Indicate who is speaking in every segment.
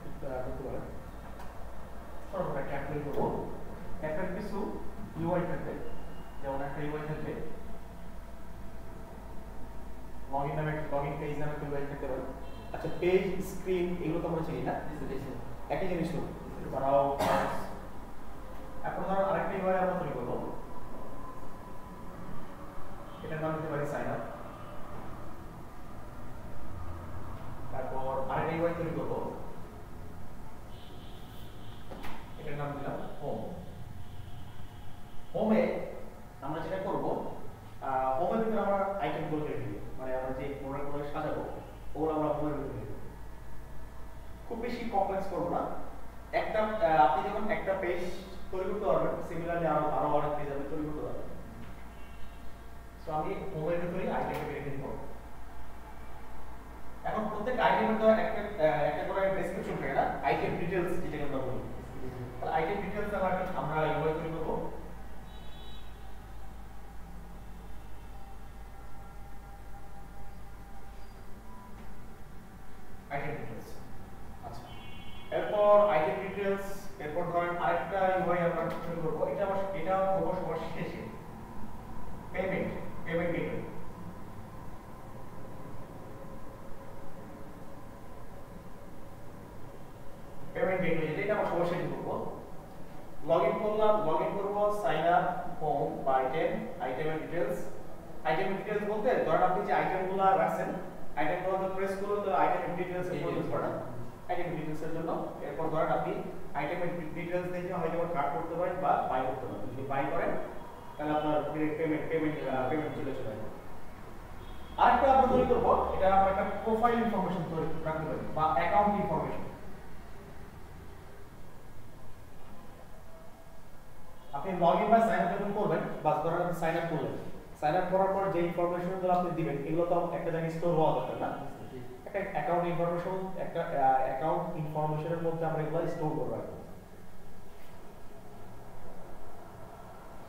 Speaker 1: করতে পারেন। সর্বপ্রথম একটা অ্যাপ তৈরি করবো। অ্যাপের কিছু ইউআই থাকবে, যেমন একটা ইউআই থাকবে লগইন নামে, লগইন পেজ নামে একটা ইউআই থাকতে পারে। আচ্ছা, পেজ, স্ক্রিন এগুলো তো আমরা চিনি না, একই জিনিস তো তারাও। এখন ধরো আরেকটা ইউআই আমরা তৈরি করবো, এটার নাম দিতে পারি সাইন আপ। তারপর আরেকটা ইউআই তৈরি করবো, এটার নাম দিলাম হোম। হোমে আমরা যেটা করবো, হোমের ভিতরে আমরা আইটেমগুলো রেখে দিব, মানে আমরা যে প্রোডাক্টগুলো সাজাবো ওগুলো আমরা হোমের ভিতরে রেখে দেবো। খুব বেশি কমপ্লেক্স করবো না। একটা আপনি যখন একটা পেজ তৈরি করতে পারবেন, সিমিলারলি আরো অনেক পেজ আপনি তৈরি করতে পারবেন। সো আমি হোমের ভিতরে আইটেমকে রেখে দিব। এখন প্রত্যেক আইটেমের তো একটা করে ডেসক্রিপশন থাকে না, আইটেম ডিটেইলস যেটাকে আমরা বলি। তাহলে আইটেম ডিটেইলস আমরা ইউআই তৈরি করব। আইটেম ডিটেইলস, আচ্ছা, এরপর আইটেম ডিটেইলস, এরপর ধরেন আরেকটা ইউআই আমরা তৈরি করব। এটা করব সবার শেষে, পেমেন্ট গেটওয়ে। পেমেন্ট গেটওয়ে যেটা আমরা সবার শেষে করব। লগইন করলাম, লগইন করব, সাইন আপ, হোম, আইটেমের ডিটেইলস। আইটেমের ডিটেইলস বলতে ধরেন আপনি যে আইটেমগুলো রাখছেন, আইটেমগুলো তো প্রেস করলে তো আইটেমের ডিটেইলস এর মধ্যে পড়ে না, আইটেমের ডিটেইলস এর জন্য। এরপর ধরেন আপনি আইটেমের ডিটেইলস দেখে হয়তো কাট করতে পারেন বা বাই করতে পারেন। যদি বাই করেন তাহলে আপনার পেমেন্ট চলে আসবে। আরেকটা আমরা তৈরি করব, এটা আমরা একটা প্রোফাইল ইনফরমেশন তৈরি রাখতে পারি বা অ্যাকাউন্ট ইনফরমেশন। আপনি লগইন বা সাইন আপ যখন করবেন, বাস ধরেন আপনি সাইন আপ করলেন, সাইন আপ করার পর যে ইনফরমেশনগুলো আপনি দিবেন এগুলো তো একটা জায়গায় স্টোর হওয়া দরকার না। একটা অ্যাকাউন্ট ইনফরমেশনের মধ্যে আমরা এগুলো স্টোর করে রাখবো।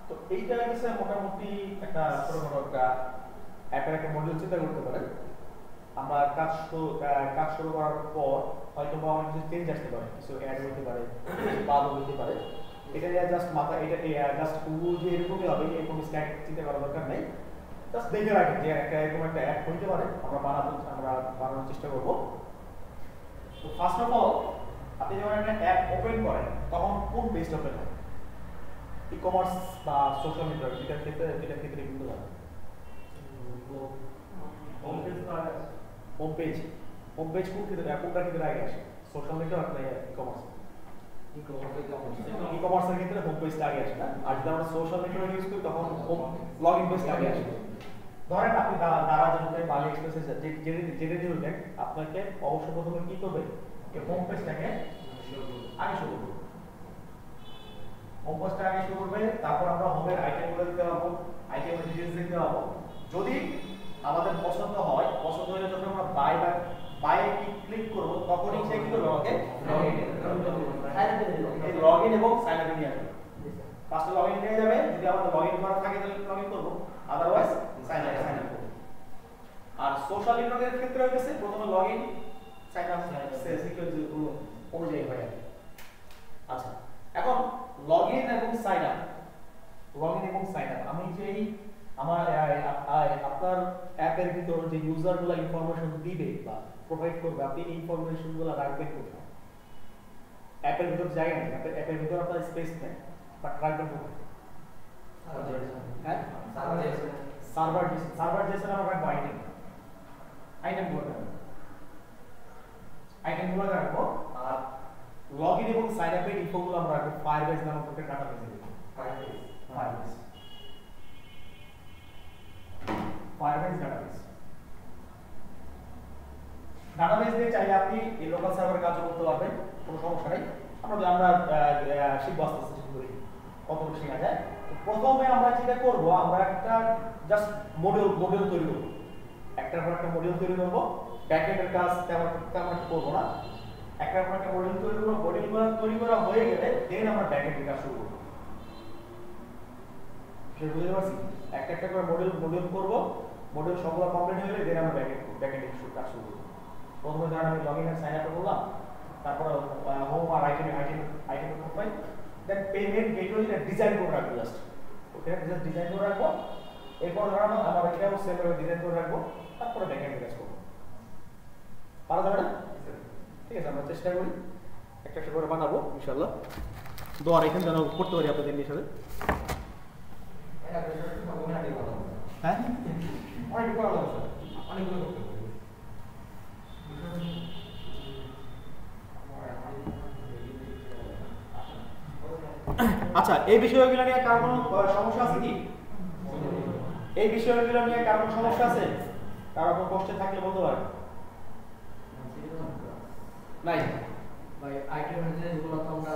Speaker 1: তো এইটা হচ্ছে মোটামুটি একটা ছোটখাটো একটা অ্যাপের একটা মডিউল চিন্তা করতে পারেন। আমরা কাজ শুরু করার পর হয়তো বা অনেক কিছু চেঞ্জ আসতে পারে, কিছু অ্যাড হতে পারে, বাদ হতে পারে। এটা জাস্ট মাথা, এটা জাস্ট যে এরকমই হবে এরকম স্ট্যাক চিন্তা করার দরকার নেই। জাস্ট দেখে রাখেন যে এরকম একটা অ্যাপ হইতে পারে, আমরা বানানোর চেষ্টা করব। তো ফার্স্ট অফ অল আপনি যখন একটা অ্যাপ ওপেন করেন তখন কোন পেজটা ওপেন হয়? ই-কমার্স বা সোশ্যাল মিডিয়া, এটার ক্ষেত্রে কিন্তু হোম পেজ কোনটার ক্ষেত্রে আগে আসে? সোশ্যাল মিডিয়া আর ই-কমার্স? ই-কমার্সের ক্ষেত্রে হোম পেজটা আগে আসে না। আর যদি আমরা সোশ্যাল মিডিয়া ইউজ করি তখন লগইন পেজটা আগে আসে। ধরেন আপনি দারাজ হোটেল, বালি এক্সপ্রেসে যেটা দিবেন, আপনাকে অবশ্যই প্রথমে কি করবে, এই হোম পেজটাকে আগে শুরু করবে। হোম পেজটা আগে শুরু করবে, তারপর আমরা হোমের আইটেমগুলো দিতে পারবো, আইটেমের ডিটেইলস দিতে পারবো। যদি আমাদের পছন্দ হলে যখন আমরা বাই ক্লিক করব তখনই সে কি করবে, আমাকে লগইন এবং সাইন আপ নিয়ে আসবে। ফার্স্টে লগইন নিয়ে যাবে, যদি আমাদের লগইন করা থাকে তাহলে লগইন করব, আদারওয়াইজ সাইন আপ করব। আর সোশ্যাল নেটওয়ার্কের ক্ষেত্রে হচ্ছে প্রথমে লগইন, সাইন আপ সিকোয়েন্স অনুযায়ী হয়। আচ্ছা, এখন লগইন এবং সাইন আপ আমি যেই আমার আপনার অ্যাপের ভিতরে যে ইউজারগুলো ইনফরমেশন দিবে বা প্রোভাইড করবে, আপনি এই ইনফরমেশনগুলো রাখবেন কোথায়? অ্যাপের ভিতর জায়গা নেই, অ্যাপের ভিতর আপনার স্পেস নেই, বাট রাখবেন কোথায়? সার্ভার জেসন আমরা রাখবো আইটেমগুলো রাখবো। আর লগইন এবং সাইন আপের ইনফোগুলো আমরা রাখবো ফায়ারবেস নামক একটা ডাটাবেসে। ফায়ারবেস ডাটাবেস দিয়ে চাইলে আপনি এই লোকাল সার্ভারে কাজ করতে পারবেন, কোনো সমস্যা নেই। আমরা শিখবো আস্তে আস্তে কতটুকু শেখা যায়। প্রথমে আমরা যেটা করবো, আমরা একটা জাস্ট মডিউল তৈরি করবো, একটার পর একটা মডিউল তৈরি করবো। ব্যাকএন্ডের কাজ তেমন করবো না, একটার পর একটা মডিউল তৈরি করবো। মডিউলগুলো তৈরি করা হয়ে গেলে দেন আমরা ব্যাকএন্ডের কাজ শুরু করবো। বুঝতে পারছি? একটা করে মডিউল করবো, মডিউল সবগুলো কমপ্লিট হয়ে গেলে দেন আমরা ব্যাকএন্ডের কাজ শুরু করবো। প্রথমে ধরেন আমি লগইন আর সাইন আপ করলাম, তারপর আইটেম প্রোফাইল দেন পেমেন্ট গেটওয়ে এটা ডিজাইন করে রাখবো জাস্ট ওকে জাস্ট ডিজাইন করে রাখবো এরপর ধরো আমরা এটাও সেম ভাবে ডিজাইন করে রাখবো তারপরে ব্যাকএন্ড কাজ করব পারা যাবে না ঠিক আছে আমরা চেষ্টা করি একটা একটা করে বানাবো ইনশাআল্লাহ দোয়ার এখানে যেন করতে পারি আপনাদের নিয়ে সাথে হ্যাঁ অনেক ভালো আছে অনেকগুলো করতে আচ্ছা এই বিষয়গুলো নিয়ে কার কোনো সমস্যা আছে কি এই বিষয়গুলো নিয়ে কার কোনো সমস্যা আছে কার কোনো কোশ্চেন থাকলে বলতে পারেন নাই
Speaker 2: ভাই আইটেম যেগুলো তো আমরা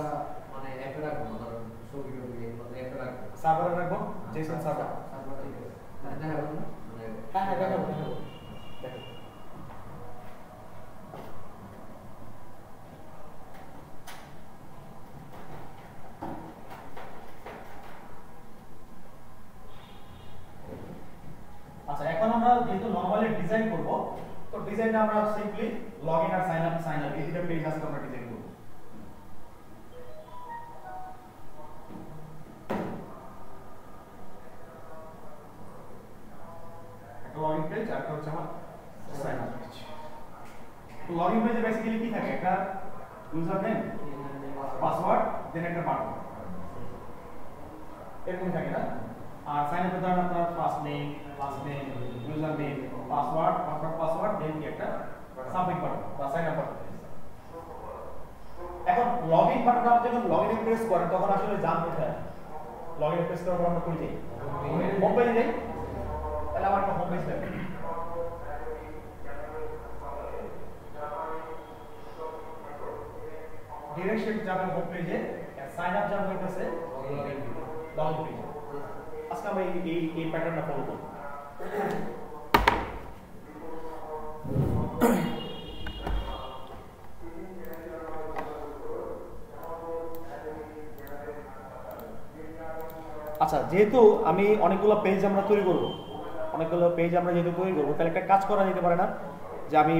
Speaker 2: মানে অ্যাপে রাখবো না ধরুন ছবি টবি এগুলো অ্যাপে রাখবো
Speaker 1: সার্ভারে রাখবো জেসন সার্ভার
Speaker 2: ঠিক আছে দেখাবো না মানে
Speaker 1: হ্যাঁ দেখাবো দেখো আচ্ছা এখন আমরা যেহেতু নরমালি ডিজাইন করব তো ডিজাইনটা আমরা সিম্পলি লগইন আর সাইন আপ এই দুটো পেজ আজকে আমরা ডিজাইন করব একটা লগইন পেজ আর একটা হচ্ছে আমার সাইন আপ পেজ তো লগইন পেজে বেসিক্যালি কি থাকে একটা ইউজার নেম পাসওয়ার্ড দেন একটা বাটন এরকম থাকে না আর সাইন আপে ধরেন আপনার first name last name user name password confirm password দেন কি একটা সাবমিট বাটন বা সাইন আপ বাটন এখন লগইন বাটনটা আপনি যখন লগইনে প্রেস করেন তখন আসলে জান কোথায় লগইনে প্রেস করার পর আমরা কই যাই হোম পেজে যাই তাহলে আমার একটা হোম পেজ লাগবে ডিরেকশন যাবেন হোম পেজে সাইন আপ যাবেন হইতাছে লগইন পেজে আজকে আমরা এই প্যাটার্নটা ফলো করব আচ্ছা যেহেতু আমি অনেকগুলো পেজ আমরা তৈরি করব যেহেতু তৈরি করব তাহলে একটা কাজ করা যেতে পারে না যে আমি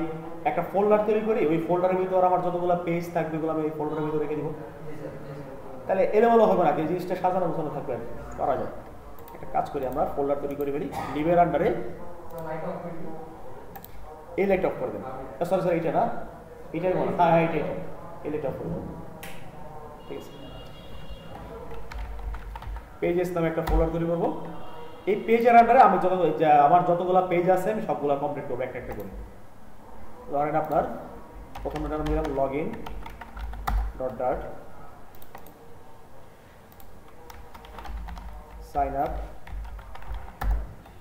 Speaker 1: একটা ফোল্ডার তৈরি করি ওই ফোল্ডারের ভিতর আমার যতগুলো পেজ থাকবে ওগুলো আমি ওই ফোল্ডারের ভিতরে রেখে দিব তাহলে এলোমেলো হবে না এই জিনিসটা সাজানো গোছানো থাকবে করা যায় একটা কাজ করি আমরা ফোল্ডার তৈরি করে ফেলি লিভের আন্ডারে এই লাইট অফ করে দেন সরি এটা না এটাই বলো হ্যাঁ এটা এই লাইট অফ করে দেন ঠিক আছে পেজেস নামে একটা ফোল্ডার তৈরি করবো এই পেজের আন্ডারে আমি আমার যতগুলো পেজ আছে আমি সবগুলো কমপ্লিট করবো একটা একটা করে ধরেন আপনার প্রথম নাম দিলাম login dot dot sign up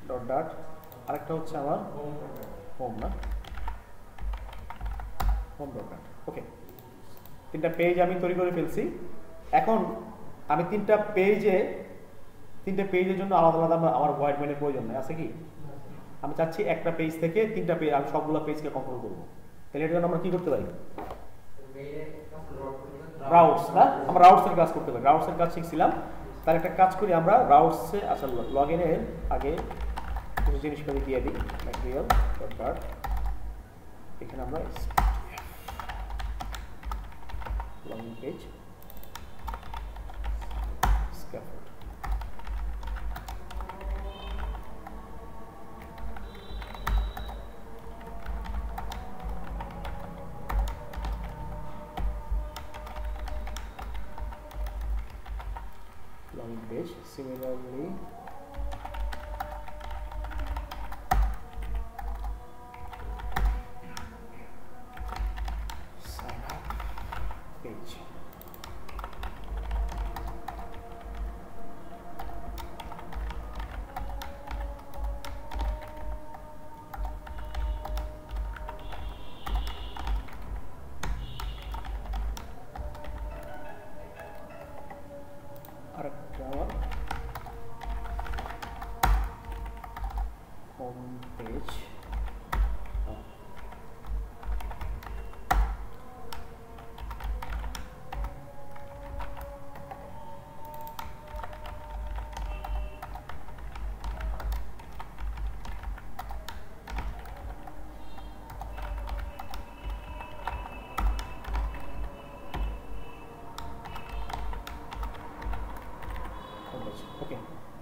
Speaker 1: dot dot আরেকটা হচ্ছে আমার হোম না হোম ডট ডট ওকে তিনটা পেজ আমি তৈরি করে ফেলছি এখন আমি তিনটা পেজের জন্য আলাদা আলাদা আমার হোয়াইট মেনের প্রয়োজন নেই আছে কি আমি চাচ্ছি একটা পেজ থেকে তিনটা পেজ আমি সবগুলো পেজকে কন্ট্রোল করবো তাহলে এর জন্য আমরা কি করতে পারি রাউটস না আমরা রাউটসের কাজ করতে পারি রাউটসের কাজ শিখছিলাম তাহলে একটা কাজ করি আমরা রাউটসে আচ্ছা লগইনের আগে কিছু জিনিসগুলো দিয়ে দিই ম্যাটেরিয়াল ডট ডট এখানে আমরা login page scaffold login page similarly sign up page home page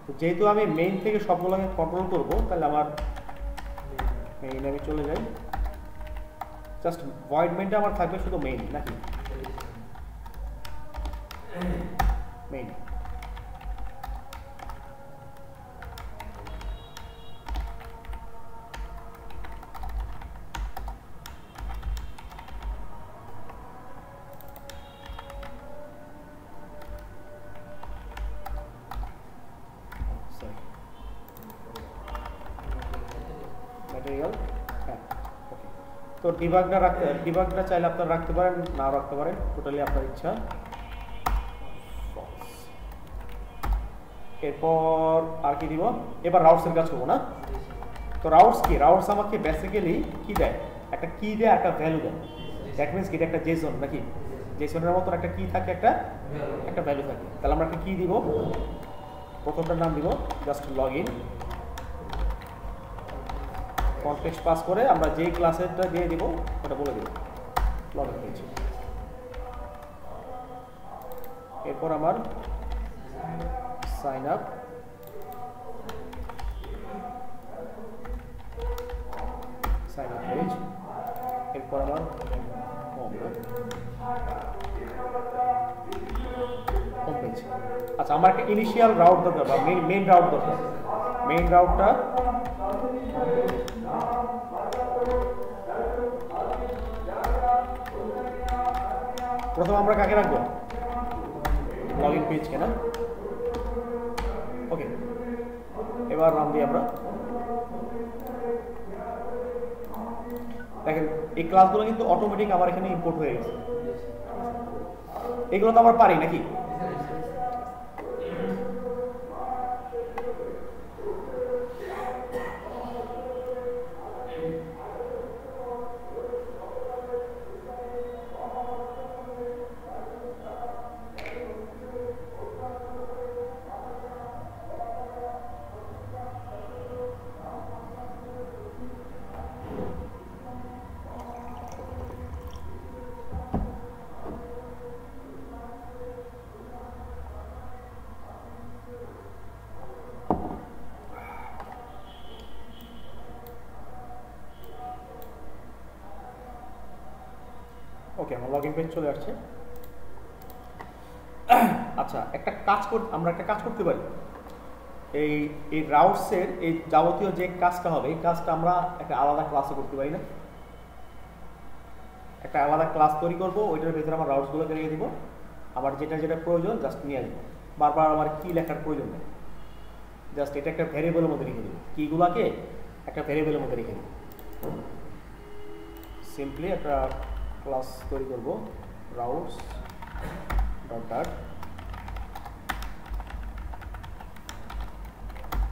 Speaker 1: তো যেহেতু আমি মেইন থেকে সবগুলোকে কন্ট্রোল করব, তাহলে আমার মেইন আমি চলে যাই, জাস্ট ভয়েড মেইনটা আমার থাকবে শুধু মেইন, নাকি মেইন। ম্যাটেরিয়াল, হ্যাঁ ওকে। তো ডিবাগটা চাইলে আপনারা রাখতে পারেন, নাও রাখতে পারেন, টোটালি আপনার ইচ্ছা। এরপর আর কি দিব, এবার রাউটসের কাজ করবো না। তো রাউটস কি, রাউটস আমাকে বেসিক্যালি কি দেয়, একটা কি দেয়, একটা ভ্যালু দেয়। দ্যাট মিনস কি, একটা জেসন, নাকি জেসনের মতো একটা কি থাকে, একটা ভ্যালু থাকে। তাহলে আমরা একটা কি দিব, প্রথমটার নাম দিব জাস্ট লগইন, কনটেক্সট পাস করে আমরা যেই ক্লাসেরটা দিয়ে দিব ওটা বলে দিব লগইন পেজ। এরপর আমার সাইন আপ, পেজ। এরপর আমার হোম পেজ। আচ্ছা, আমার একটা ইনিশিয়াল রাউট দরকার বা মেইন রাউট দরকার। মেইন রাউটটা প্রথম আমরা কাকে রাখবো, লগইন পেজকে না। ওকে, এবার নাম দিই আমরা। দেখেন এই ক্লাসগুলো কিন্তু অটোমেটিক আমার এখানে ইম্পোর্ট হয়ে গেছে। এগুলো তো আমরা পারি নাকি, ওকে আমার লগইন পেজ চলে আসছে। আচ্ছা, আমরা একটা কাজ করতে পারি। এই রাউটসের এই যাবতীয় যে কাজটা হবে, এই কাজটা আমরা একটা আলাদা ক্লাসে করতে পারি না? একটা আলাদা ক্লাস তৈরি করবো, ওইটার ভিতরে আমার রাউটসগুলোকে রেখে দিব, আমার যেটা যেটা প্রয়োজন জাস্ট নিয়ে আসবো। বারবার আমার কি লেখার প্রয়োজন নেই, জাস্ট এটা একটা ভ্যারিয়েবলের মধ্যে রেখে দিব, কিগুলাকে একটা ভ্যারিয়েবলের মধ্যে রেখে দিব। সিম্পলি একটা ক্লাস তৈরি করব, রাউটস ডট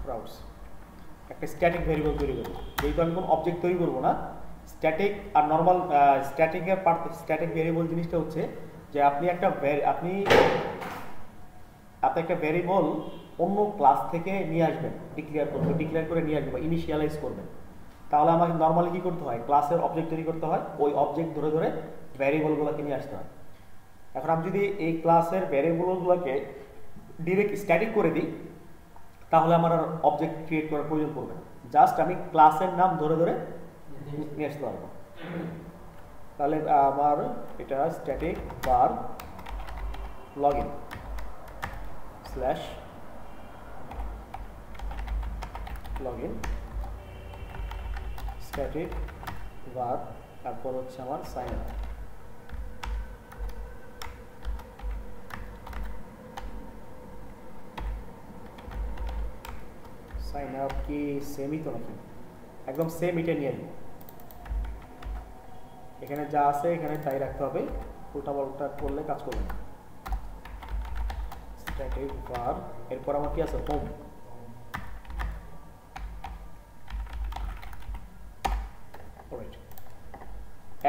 Speaker 1: রাউটস, একটা স্ট্যাটিক ভ্যারিয়েবল তৈরি করব। যেহেতু আমি কোনো অবজেক্ট তৈরি করব না, স্ট্যাটিক আর নর্মাল স্ট্যাটিকের স্ট্যাটিক ভ্যারিয়েবল জিনিসটা হচ্ছে যে আপনি একটা ভ্যারিয়েবল অন্য ক্লাস থেকে নিয়ে আসবেন, ডিক্লেয়ার করে নিয়ে আসবেন বা ইনিশিয়ালাইজ করবেন। তাহলে আমাকে নর্মালি কি করতে হয়, ক্লাসের অবজেক্ট তৈরি করতে হয়, ওই অবজেক্ট ধরে ধরে ভ্যারিয়েবলগুলোকে নিয়ে আসতে হয়। এখন আমি যদি এই ক্লাসের ভ্যারিয়েবলগুলোকে ডিরেক্ট স্ট্যাটিক করে দিই, তাহলে আমার আর অবজেক্ট ক্রিয়েট করার প্রয়োজন পড়বে না, জাস্ট আমি ক্লাসের নাম ধরে ধরে নিয়ে আসতে পারবো। তাহলে আমার এটা স্ট্যাটিক বার লগইন স্ল্যাশ লগইন স্ট্যাটিক বার, তারপর হচ্ছে আমার সাইন আপ। সাইন আপ কি সেমই তো নাকি? একদম সেম এটা নিয়ে নিই, এখানে যা আছে এখানে তাই রাখতে হবে, উল্টা করলে কাজ করবে না। স্ট্যাটিক বার, এরপর আমার কি আছে, হোম।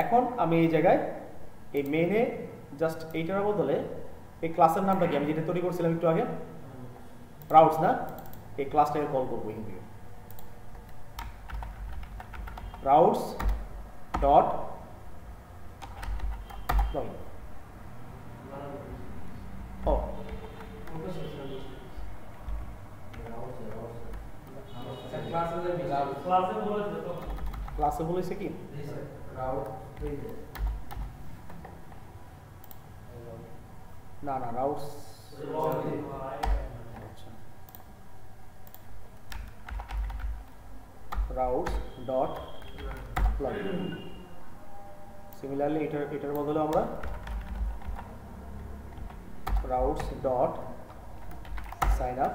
Speaker 1: এখন আমি এই জায়গায় এই মেইনে জাস্ট এইটার বদলে এই ক্লাসের নামটা কি, আমি যেটা তৈরি করছিলাম একটু আগে, রাউটস না, এই ক্লাসটাকে কল করবো এখান থেকে, রাউটস ডট লগইন। ও ক্লাসে বলেছে কি
Speaker 2: রাউট পেজে
Speaker 1: না routes routes dot plug similarly এটার বদলে আমরা routes dot sign up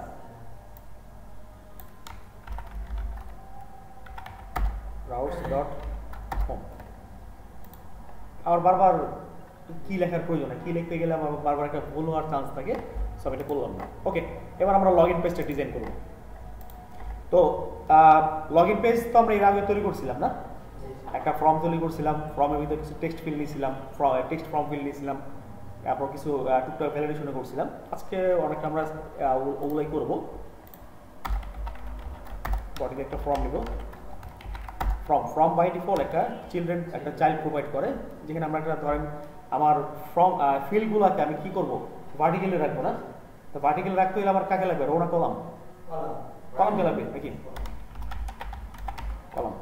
Speaker 1: routes dot home আর বারবার কি লেখার প্রয়োজন নেই কি লিখতে গেলে আমার বারবার একটা ভুল হওয়ার চান্স থাকে সব এটা করলাম না ওকে এবার আমরা লগইন পেজটা ডিজাইন করব তো লগইন পেজ তো আমরা এর আগে তৈরি করছিলাম না একটা ফর্ম তৈরি করছিলাম ফর্মের ভিতরে কিছু টেক্সট ফিল নিয়েছিলাম টেক্সট ফর্ম ফিল নিয়েছিলাম তারপর কিছু টুকটাক ভ্যালিডেশনও করছিলাম আজকে অনেকটা আমরা ওগুলাই করবো বডিতে একটা ফর্ম নিব ফর্ম বাই ডিফল্ট একটা একটা চাইল্ড প্রোভাইড করে যেখানে আমরা একটা ধরেন আমার ফর্ম ফিল্ডগুলোকে আমি কি করব ভার্টিক্যালি রাখবো না তো ভার্টিক্যালি রাখতে হলে আমার কাকে লাগবে রো না কলাম কলামকে লাগবে নাকি কলাম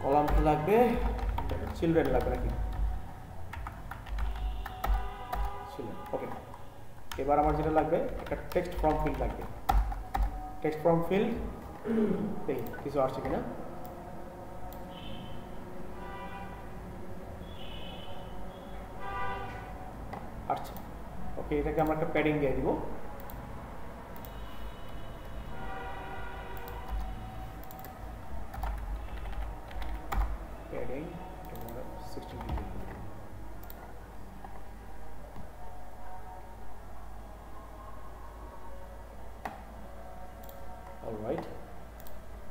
Speaker 1: কলামকে লাগবে চিলড্রেন লাগবে নাকি চিলড্রেন ওকে এবার আমার যেটা লাগবে একটা টেক্সট ফর্ম ফিল্ড লাগবে টেক্সট ফর্ম ফিল্ড দেখি কিছু আসছে কিনা আসছে ওকে এটাকে আমরা একটা প্যাডিং দিয়ে দিব প্যাডিং 16 ডিগ্রি অলরাইট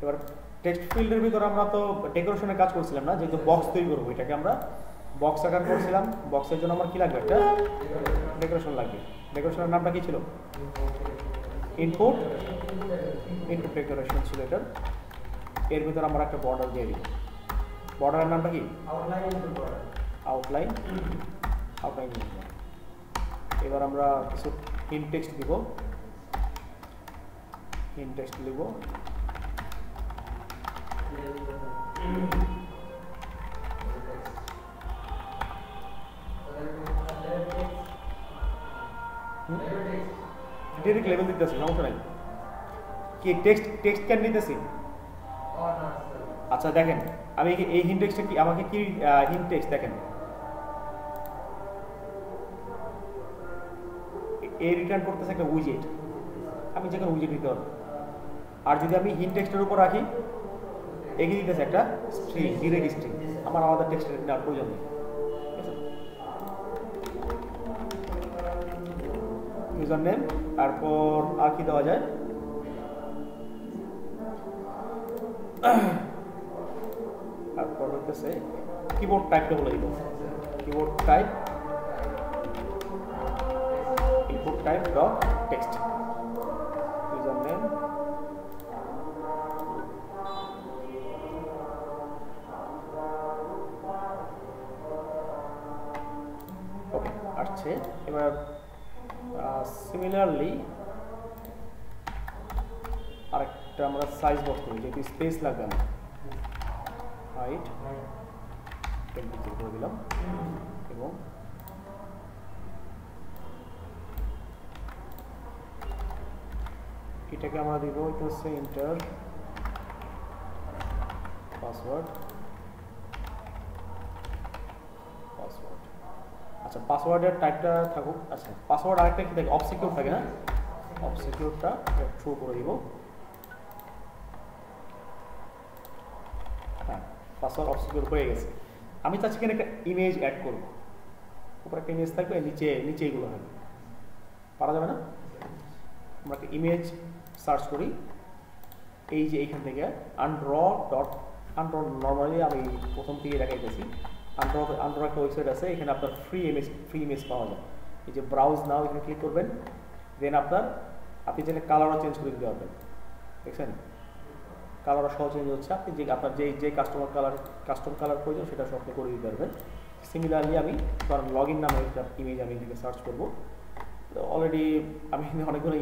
Speaker 1: এবার টেক্সট ফিল্ডের ভিতর আমরা তো ডেকোরেশনের কাজ করছিলাম না যেহেতু বক্স তৈরি করবো এটাকে আমরা বক্স আকার করছিলাম বক্সের জন্য আমার কি লাগবে একটা ডেকোরেশন লাগবে ডেকোরেশনের নামটা কি ছিল ইনপুট ডেকোরেশন ছিল এটার এর ভিতর আমরা একটা বর্ডার দিয়ে দিব বর্ডারের নামটা কি আউটলাইন এবার আমরা কিছু হিন্ট টেক্সট দিব হিন্ট টেক্সট লিখব ডিরেক্ট লেভেল দিতেছি সমস্যা নাই কি টেক্সট ক্যান নিতেছি আচ্ছা দেখেন আমি এই হিন্ট টেক্সটে কি আমাকে কি হিন্ট টেক্সট দেখেন এই রিটার্ন করতেছে একটা উইজেট আমি যেখানে উইজেট দিতে পারবো আর যদি আমি হিন্ট টেক্সটের উপর রাখি এগিয়ে দিতেছে একটা স্ট্রিং ডিরেক্ট স্ট্রিং আমার আমাদের টেক্সটের নেওয়ার প্রয়োজন নেই ইউজার নেম তারপর আর কি দেওয়া যায় তারপর হইতেছে কিবোর্ড টাইপটা বলে দিব keyboard type input type dot text user name okay আসছে এবার সিমিলারলি আরেকটা আমরা সাইজ বক্স করি যেহেতু স্পেস লাগবে না হাইট 10 পিক্সেল করে দিলাম এবং এটাকে আমরা দিব এটা হচ্ছে এন্টার পাসওয়ার্ড আচ্ছা পাসওয়ার্ডের টাইপটা থাকুক আচ্ছা পাসওয়ার্ড আরেকটা কি থাকে অবসিকিউর থাকে না অবসিকিউরটা থ্রো করে দিব হ্যাঁ পাসওয়ার্ড অবসিকিউর হয়ে গেছে আমি চাচ্ছি এখানে একটা ইমেজ অ্যাড করব উপরে একটা ইমেজ থাকবে নিচে এগুলো থাকবে পারা যাবে না আমরা একটা ইমেজ সার্চ করি এই যে এইখান থেকে আনড্র নর্মালি আমি প্রথম থেকে দেখাইতেছি আনড্র একটা ওয়েবসাইট আছে এখানে আপনার ফ্রি ইমেজ পাওয়া যায় এই যে ব্রাউজ নাও এখানে ক্লিক করবেন দেন আপনি চাইলে কালারও চেঞ্জ করে দিতে পারবেন দেখছেন কালারও সহ চেঞ্জ হচ্ছে আপনি আপনার যে কাস্টম কালার প্রয়োজন সেটা সব আপনি করে দিতে পারবেন সিমিলারলি আমি ধরেন লগ ইন নামে একটা ইমেজ আমি এখানে সার্চ করবো অলরেডি আমি অনেকগুলো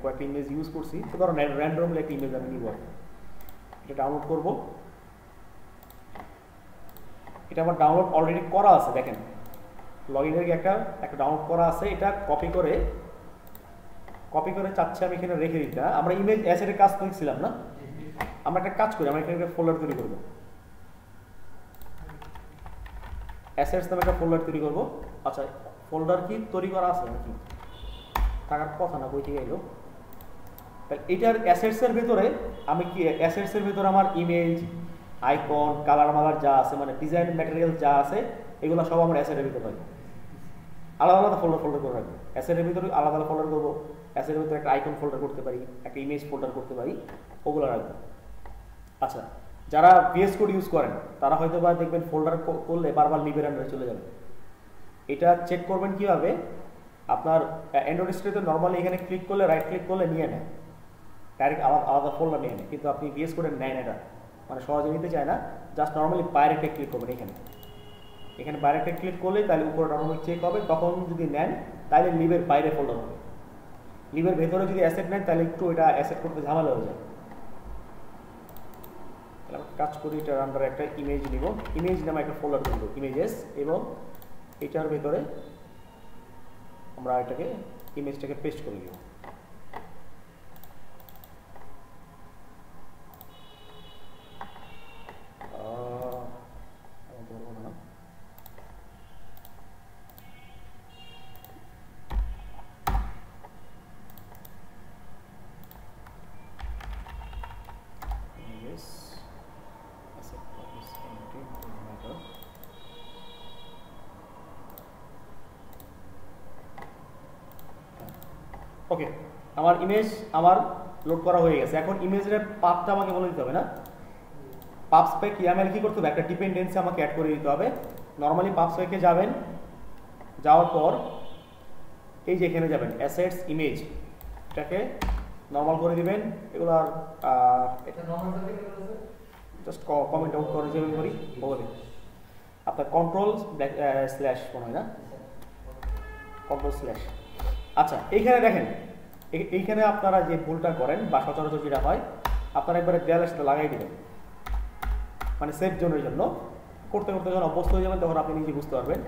Speaker 1: কয়েকটা ইমেজ ইউজ করছি, তো ধরো র্যান্ডমলি একটা ইমেজ আমি নিব, এটা ডাউনলোড করব। এটা আমার ডাউনলোড অলরেডি করা আছে, দেখেন লগইনের একটা ডাউনলোড করা আছে। এটা কপি করে চাচ্ছি আমি এখানে রেখে দিতে। আমরা ইমেজ অ্যাসেটের কাজ করছিলাম না, আমরা একটা কাজ করি, আমরা এখানে একটা ফোল্ডার তৈরি করব, অ্যাসেটস নামে একটা ফোল্ডার তৈরি করব। আচ্ছা, ফোল্ডার কি তৈরি করা আছে নাকি? থাকার কথা না, বই থেকে এলো। তাহলে এটার অ্যাসেটসের ভিতরে আমি কি অ্যাসেটসের ভিতরে আমার ইমেজ, আইকন, কালার মালার যা আছে, মানে ডিজাইন ম্যাটেরিয়াল যা আছে, এগুলো সব আমার অ্যাসেটের ভিতরে পাই। আলাদা আলাদা ফোল্ডার করে রাখবো। অ্যাসেটের ভিতরে আলাদা আলাদা ফোল্ডার করবো। অ্যাসেটের ভিতরে একটা আইকন ফোল্ডার করতে পারি, একটা ইমেজ ফোল্ডার করতে পারি, ওগুলো রাখবো। আচ্ছা, যারা ভিএস কোড ইউজ করেন তারা হয়তো বা দেখবেন ফোল্ডার করলে বারবার লিভের আন্ডারে চলে যাবে। এটা চেক করবেন কিভাবে? আপনার অ্যান্ড্রয়েড স্টোরে নর্মালি এখানে ক্লিক করলে, রাইট ক্লিক করলে নিয়ে নেয়, ডাইরেক্ট আলাদা ফোল্ডার নিয়ে নেয়, কিন্তু আপনি ভিএস কোডে নেয় না, এটা মানে সহজে নিতে চায় না। জাস্ট নর্মালি বাইরে একটা ক্লিক করবেন, এখানে বাইরে একটা ক্লিক করলে তাহলে উপরে নর্মালি চেক হবে। তখন যদি নেন তাহলে লিভের বাইরে ফোল্ডার হবে। লিভের ভেতরে যদি অ্যাসেট নেন তাহলে একটু এটা অ্যাসেট করতে ঝামেলা হয়ে যায়। কাজ করি, এটার আন্ডারে একটা ইমেজ নিব, ইমেজ নামে একটা ফোল্ডার করব, ইমেজেস, এবং এটার ভেতরে আমরা এটাকে ইমেজটাকে পেস্ট করে দিব। ওকে, আমার ইমেজ আমার লোড করা হয়ে গেছে। এখন ইমেজের পাথটা আমাকে বলে দিতে হবে না? পাব স্পেক ইয়ামেল কি করতে হবে? একটা ডিপেন্ডেন্সি আমাকে অ্যাড করে দিতে হবে। নর্মালি পাব স্পেকে যাবেন, যাওয়ার পর এই যে এখানে যাবেন অ্যাসেটস ইমেজ, এটাকে নর্মাল করে দিবেন। এগুলো
Speaker 2: এটা নরমাল করে
Speaker 1: জাস্ট কমেন্ট আউট করে যেভাবে করি বলে আপনার কন্ট্রোল স্ল্যাশ মনে হয় না, কন্ট্রোল স্ল্যাশ। আচ্ছা, এইখানে দেখেন, এইখানে আপনারা যে ভুলটা করেন বা সচরাচর যেটা হয়, আপনারা একবারে দেয়ালের সাথে লাগাই দিবেন, মানে সেফ জোনের জন্য। করতে করতে যখন অভ্যস্ত হয়ে যাবেন তখন আপনি নিজে বুঝতে পারবেন।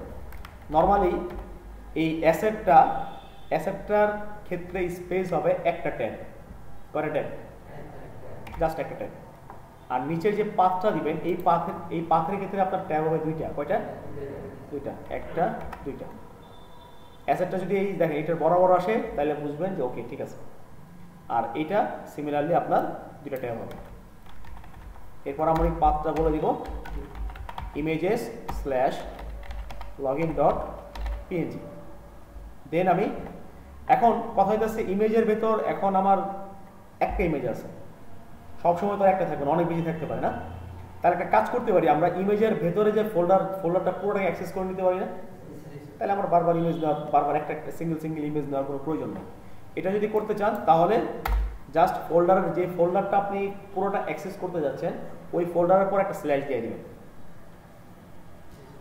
Speaker 1: নর্মালি এই অ্যাসেটটার ক্ষেত্রে স্পেস হবে একটা ট্যাব, করে ট্যাব, জাস্ট একটা ট্যাব। আর নিচে যে পাথটা দিবেন, এই পাথের ক্ষেত্রে আপনার ট্যাব হবে দুইটা। কয়টা? দুইটা, একটা দুইটা। অ্যাসেটটা যদি এই দেখেন এটার বরাবর আসে তাহলে বুঝবেন যে ওকে ঠিক আছে। আর এটা সিমিলারলি আপনার দুইটা ট্যাব হবে। এরপর আমরা এই পাথটা বলে দিব images/login.png। দেন আমি এখন কথা হইতেছে ইমেজের ভেতর এখন আমার একটা ইমেজ আছে, সবসময় তো একটা থাকবে না, অনেক বেশি থাকতে পারে না। তাহলে একটা কাজ করতে পারি, আমরা ইমেজের ভেতরে যে ফোল্ডারটা পুরোটাকে অ্যাক্সেস করে নিতে পারি না? তাহলে আমার বারবার ইমেজ নেওয়া, বারবার একটা সিঙ্গেল ইমেজ নেওয়ার কোনো প্রয়োজন নেই। এটা যদি করতে চান তাহলে জাস্ট ফোল্ডারের যে ফোল্ডারটা আপনি পুরোটা অ্যাক্সেস করতে যাচ্ছেন ওই ফোল্ডারের পর একটা স্ল্যাশ দিয়ে দিবেন,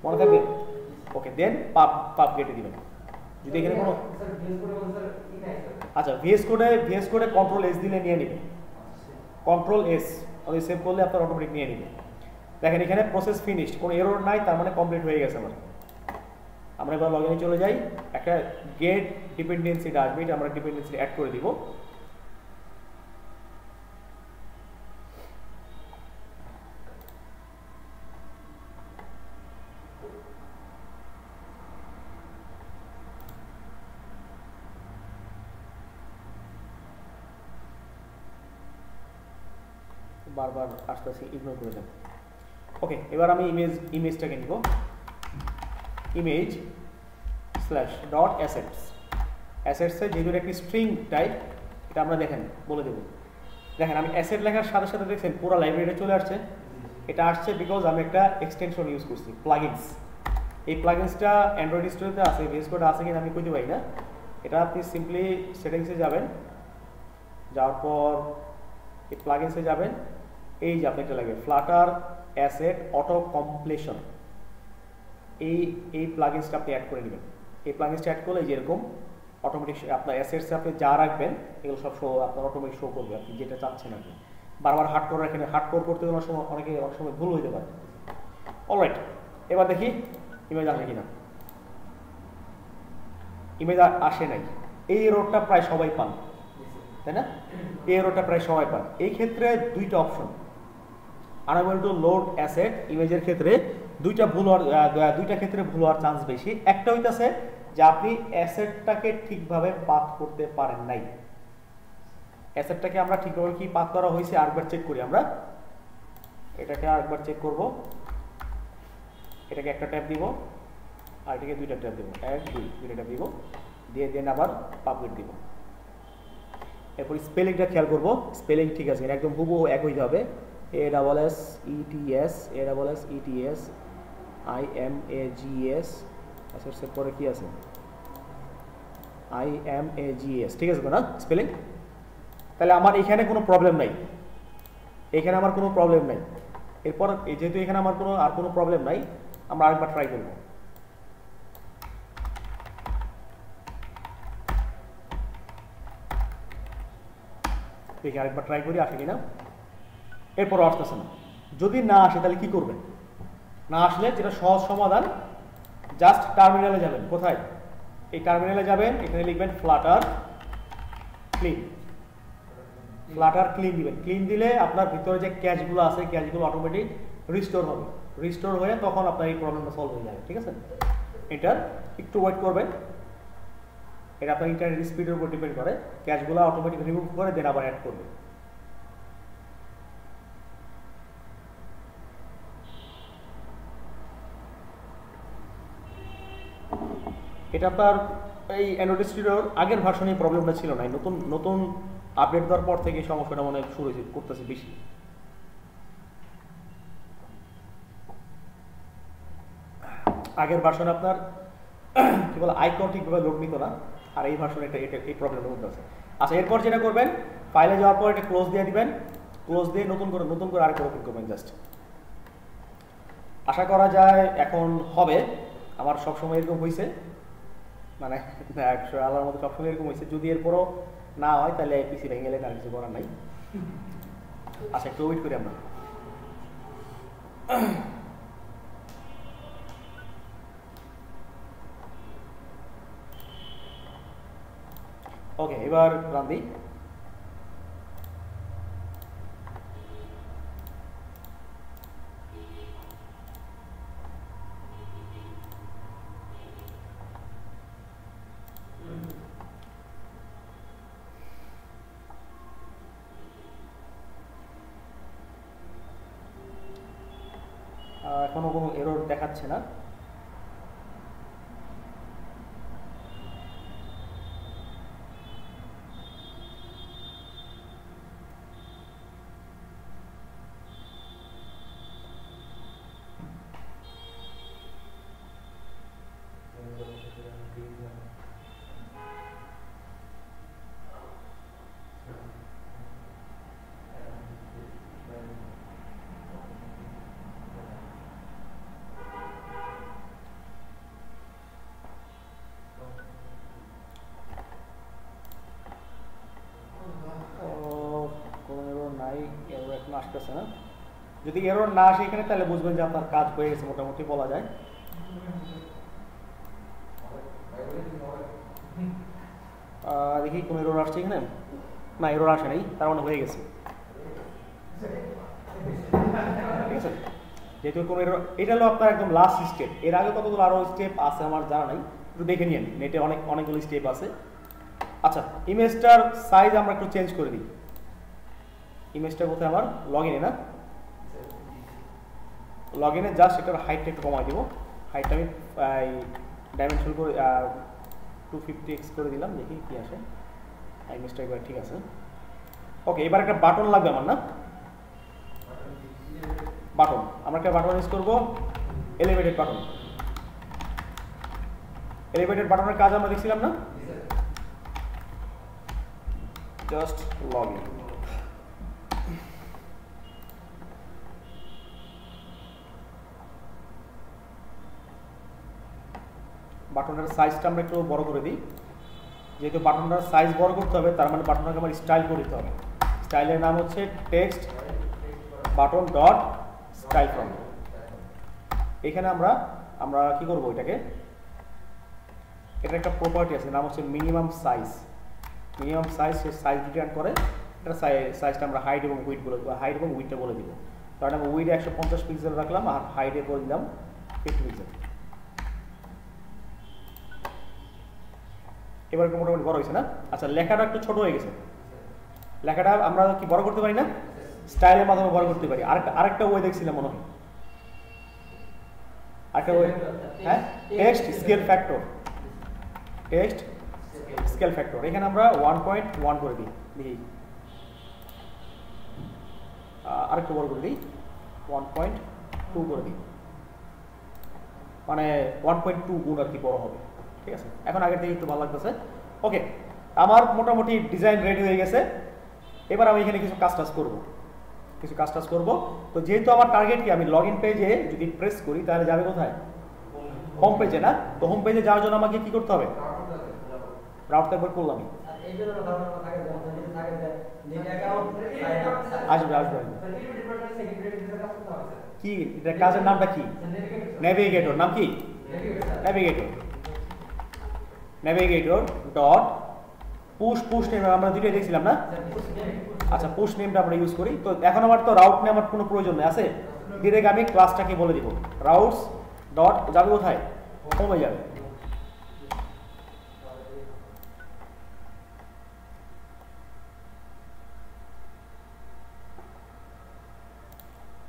Speaker 1: মনে থাকবে? ওকে, দেন পাব গেটে দিবেন। যদি এখানে কোনো আচ্ছা ভিএস কোডে কন্ট্রোল এস দিলে নিয়ে নেবে, কন্ট্রোল এস ওই সেভ করলে আপনার অটোমেটিক নিয়ে নেবে। দেখেন এখানে প্রসেস ফিনিশড, কোনো এরর নাই, তার মানে কমপ্লিট হয়ে গেছে আমার। আমরা এবার লগইনে চলে যাই, একটা গেট ডিপেন্ডেন্সিটা আসবে, এটা আমরা ডিপেন্ডেন্সি অ্যাড করে দিব। বারবার আসতেছি, ইগনোর করে দেব। ওকে, এবার আমি ইমেজটাকে নিব, image/assets। অ্যাসেটসের যেহেতু একটি স্ট্রিং টাইপ, এটা আমরা দেখেন বলে দেব। দেখেন আমি অ্যাসেট লেখার সাথে সাথে দেখছেন পুরো লাইব্রেরিটা চলে আসছে। এটা আসছে বিকজ আমি একটা এক্সটেনশন ইউজ করছি, প্লাগইনস। এই প্লাগইনসটা অ্যান্ড্রয়েড স্টোরে আছে, ভিএস কোডে আছে কিনা আমি কইতে পারি না। এটা আপনি সিম্পলি সেটিংসে যাবেন, যাওয়ার পর এই প্লাগইনসে যাবেন, এই যে আপনি একটা লাগবে ফ্লাটার অ্যাসেট অটো কমপ্লিশন, এই প্লাগইনসটা আপনি অ্যাড করে নেবেন। এই প্লাগইনসটা অ্যাড করলে যেরকম অটোমেটিক আপনার অ্যাসেটসে আপনি যা রাখবেন এগুলো সব শো আপনার অটোমেটিক শো করবে আপনি যেটা চাচ্ছেন আপনি। বারবার হার্ড কোর রাখেন, হার্ড কোর করতে অনেক সময় অনেক সময় ভুল হইতে পারে। অলরাইট, এবার দেখি ইমেজ আসে কিনা। ইমেজ আসে নাই। এই এররটা প্রায় সবাই পান, তাই না? এই এররটা প্রায় সবাই পান। এই ক্ষেত্রে দুইটা option, unable to load asset ইমেজের ক্ষেত্রে দুইটা ক্ষেত্রে ভুল হওয়ার চান্স বেশি। একটা হইতাছে যে আপনি অ্যাসেটটাকে ঠিকভাবে পাথ করতে পারেন নাই। অ্যাসেটটাকে আমরা ঠিকভাবে কি পাথ করা হয়েছে আরেকবার চেক করি। আমরা এটাকে আরেকবার চেক করব। এটাকে একটা ট্যাব দিব আর এটাকে দুইটা ট্যাব দিব, 1 2 দুইটা ট্যাব দিব, দিয়ে দেন আবার পাবলিক দিব। এরপর স্পেলিংটা খেয়াল করব, স্পেলিং ঠিক আছে একদম হুবহু এক হইতে হবে। ASSETS ASSETS IMAGS, অ্যাসেটসের পরে কি আছে IMAGS, ঠিক আছে তো না স্পেলিং? তাহলে আমার এখানে কোনো প্রবলেম নাই, এখানে আমার কোনো প্রবলেম নাই। এরপর যেহেতু এখানে আমার কোনো প্রবলেম নাই, আমরা আরেকবার ট্রাই করব। দেখি আরেকবার ট্রাই করি আসে কিনা। এরপর আসতেছে না। যদি না আসে তাহলে কি করবেন? না আসলে যেটা সহজ সমাধান, জাস্ট টার্মিনালে যাবেন। কোথায়? এই টার্মিনালে যাবেন, এখানে লিখবেন ফ্লাটার ক্লিন। ফ্লাটার ক্লিন দিবেন। ক্লিন দিলে আপনার ভিতরে যে ক্যাচগুলো আছে ক্যাচগুলো অটোমেটিক রিস্টোর হবে। রিস্টোর হয়ে তখন আপনার এই প্রবলেমটা সলভ হয়ে যাবে, ঠিক আছে? এটার একটু ওয়েট করবেন, এটা আপনার ইন্টারনেট স্পিডের উপর ডিপেন্ড করে। ক্যাচগুলো অটোমেটিক রিমুভ করে দেন আবার অ্যাড করবে। এটা আপনার এই অ্যান্ড্রয়েড স্টুডিওর আগের ভার্সনে প্রবলেমটা ছিল না, নতুন আপডেট দেওয়ার পর থেকে সমস্যাটা মনে শুরু হয়েছে করতেছে বেশি। আগের ভার্সনে আপনার কি বলে আইকন ঠিকভাবে লোড নিত না, আর এই ভার্সনে এই প্রবলেমটা হচ্ছে। আচ্ছা, এরপর যেটা করবেন, ফাইলে যাওয়ার পর এটা ক্লোজ দিয়ে দিবেন। ক্লোজ দিয়ে নতুন করে আরেকটা ওপেন করবেন জাস্ট। আশা করা যায় এখন হবে। আমার সবসময় এরকম হয়েছে, মানে আল্লাহর মতো সবসময় এরকম হয়েছে। যদি এরপরও না হয় তাহলে পিসি ভেঙে গেলে আর কিছু করার নাই। আচ্ছা, একটু ওয়েট করি আমরা। ওকে, এবার রান দিই। এখনো কোনো এরর দেখাচ্ছে না। আসতেছে না। যদি এরর না আসে এখানে তাহলে বুঝবেন যে আপনার কাজ হয়ে গেছে মোটামুটি বলা যায়। দেখি কোন এরর আসছে এখানে। না, এরর আসে নাই, তার মানে হয়ে গেছে। ঠিক আছে, যেহেতু কোনো এরর, এটা হলো আপনার একদম লাস্ট স্টেপ। এর আগে কতগুলো আরো স্টেপ আছে আমার জানা নাই, একটু দেখে নিন। নেটে অনেকগুলো স্টেপ আছে। আচ্ছা, ইমেজটার সাইজ আমরা একটু চেঞ্জ করে দিই। ইমেজটা কোথায় আমার? লগ ইনে না? লগ ইনে জাস্ট এটার হাইটটা একটু কমাই দিব। হাইটটা আমি ডাইমেনশন করে 250x করে দিলাম, দেখি কি আসে। ইমেজটা এবার ঠিক আছে। ওকে, এবার একটা বাটন লাগবে আমার, না? বাটন, আমরা একটা বাটন ইউজ করবো, এলিভেটেড বাটন। এলিভেটেড বাটনের কাজ আমরা দেখছিলাম না? Just log in. বাটনের সাইজটা আমরা একটু বড় করে দিই। যেহেতু বাটনটার সাইজ বড় করতে হবে, তার মানে বাটনটাকে আমার স্টাইল করে দিতে হবে। স্টাইলের নাম হচ্ছে text button dot style from. এখানে আমরা কি করব, এটাকে এটা একটা প্রপার্টি আছে, নাম হচ্ছে মিনিমাম সাইজ। মিনিমাম সাইজ সে সাইজ রিটার্ন করে, এটা সাইজটা আমরা হাইট এবং উইথ বলে দেবো, হাইট এবং উইথটা বলে দিব। কারণ আমি উইথে 150 পিক্সেল রাখলাম আর হাইটে করে দিলাম 50 পিক্সেল। এবার একটু মোটামুটি বড় হয়েছে না? আচ্ছা, লেখাটা একটু ছোট হয়ে গেছে। লেখাটা আমরা কি বড় করতে পারি না? স্টাইলের মাধ্যমে বড় করতে পারি। আরেকটা ওয়ে দেখছিলাম মনে হয়, আরেকটা ওয়ে, হ্যাঁ, text scale factor. Text scale factor এখানে আমরা 1.1 করে দিই, দেখি আরেকটু বড় করে দিই, 1.2 করে দিই, মানে 1.2 গুণ আর কি বড় হবে। ঠিক আছে, এখন আগের থেকে একটু ভালো লাগতেছে। ওকে, আমার মোটামুটি ডিজাইন রেডি হয়ে গেছে। এবার আমি এখানে কিছু কাজ টাজ করবো। তো যেহেতু আমার টার্গেট কি, আমি লগ ইন পেজে যদি প্রেস করি তাহলে যাবে কোথায়? হোম পেজে না? তো হোম পেজে যাওয়ার জন্য আমাকে কি করতে হবে? রাউটটা একবার করলাম, আসবে। কি এটা, কাজের নামটা কি? নেভিগেটর। নাম কি? নেভিগেটর ডট পুশ নেম আমরা দুটোই দেখছিলাম না? আচ্ছা, পুশ নেমটা আমরা ইউজ করি। তো এখন আমার তো রাউট নেওয়ার কোনো প্রয়োজন নেই, আছে ডিরেক্ট আমি ক্লাসটাকে বলে দিব রাউটস ডট, যাবে কোথায়? হোমে যাবে।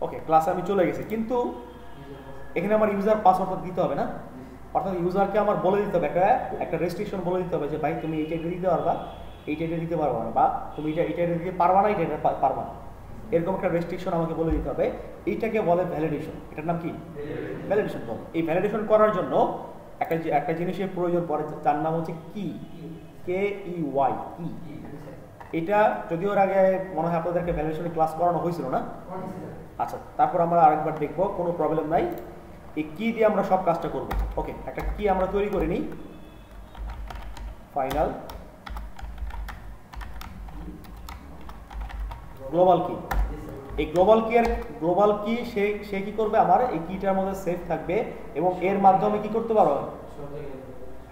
Speaker 1: ওকে, ক্লাসে আমি চলে গেছি, কিন্তু এখানে আমার ইউজার পাসওয়ার্ডটা দিতে হবে না? অর্থাৎ ইউজারকে আমার বলে দিতে হবে, একটা রেস্ট্রিকশন বলে দিতে হবে যে ভাই তুমি এইটা দিতে পারবা, এইটা দিতে পারবা না, বা তুমি এইটা দিতে পারবা না, এটা পারবা না, এরকম একটা রেস্ট্রিকশন আমাকে বলে দিতে হবে। এইটাকে বলে ভ্যালিডেশন। এটার নাম কি? ভ্যালিডেশন বলে। এই ভ্যালিডেশন করার জন্য একটা জিনিসের প্রয়োজন পড়ে, তার নাম হচ্ছে কি, KEY, কি। এটা যদিও ওর আগে মনে হয় আপনাদেরকে ভ্যালিডেশনের ক্লাস করানো হয়েছিল না? আচ্ছা, তারপর আমরা আরেকবার দেখবো, কোনো প্রবলেম নাই। এই কি দিয়ে আমরা সব কাজটা করবো। ওকে, একটা কি আমরা তৈরি করে নিই, ফাইনাল গ্লোবাল কি। এই গ্লোবাল কি সে কি করবে, আমার এই কিটার মধ্যে সেভ থাকবে এবং এর মাধ্যমে কি করতে পারবো?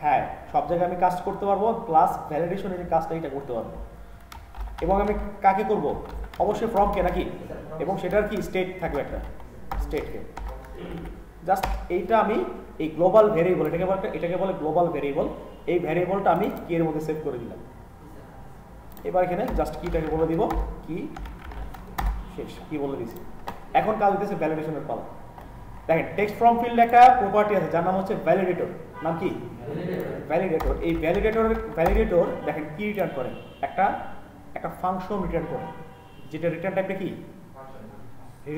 Speaker 1: হ্যাঁ, সব জায়গায় আমি কাজ করতে পারবো, প্লাস ভ্যালিডেশনের যে কাজটা এটা করতে পারবো। এবং আমি কাকে করব? অবশ্যই ফ্রমকে, নাকি? এবং সেটার কি স্টেট থাকবে, একটা স্টেটকে। জাস্ট এইটা আমি এই গ্লোবাল ভেরিয়েবল, এটাকে বলে গ্লোবাল ভেরিয়েবল। এই ভেরিয়েবলটা আমি কি এর মধ্যে সেভ করে দিলাম। এবার এখানে জাস্ট কিটাকে বলে দিব, কি শেষ, কি বলে দিয়েছি। এখন কাজ হইতেছে ভ্যালিডেশনের পালা। দেখেন, টেক্সট ফ্রম ফিল্ড একটা প্রপার্টি আছে যার নাম হচ্ছে ভ্যালিডেটর। নাম কি? ভ্যালিডেটর। এই ভ্যালিডেটর দেখেন কি রিটার্ন করে, একটা ফাংশন রিটার্ন করে, যেটা রিটার্ন টাইপটা কি?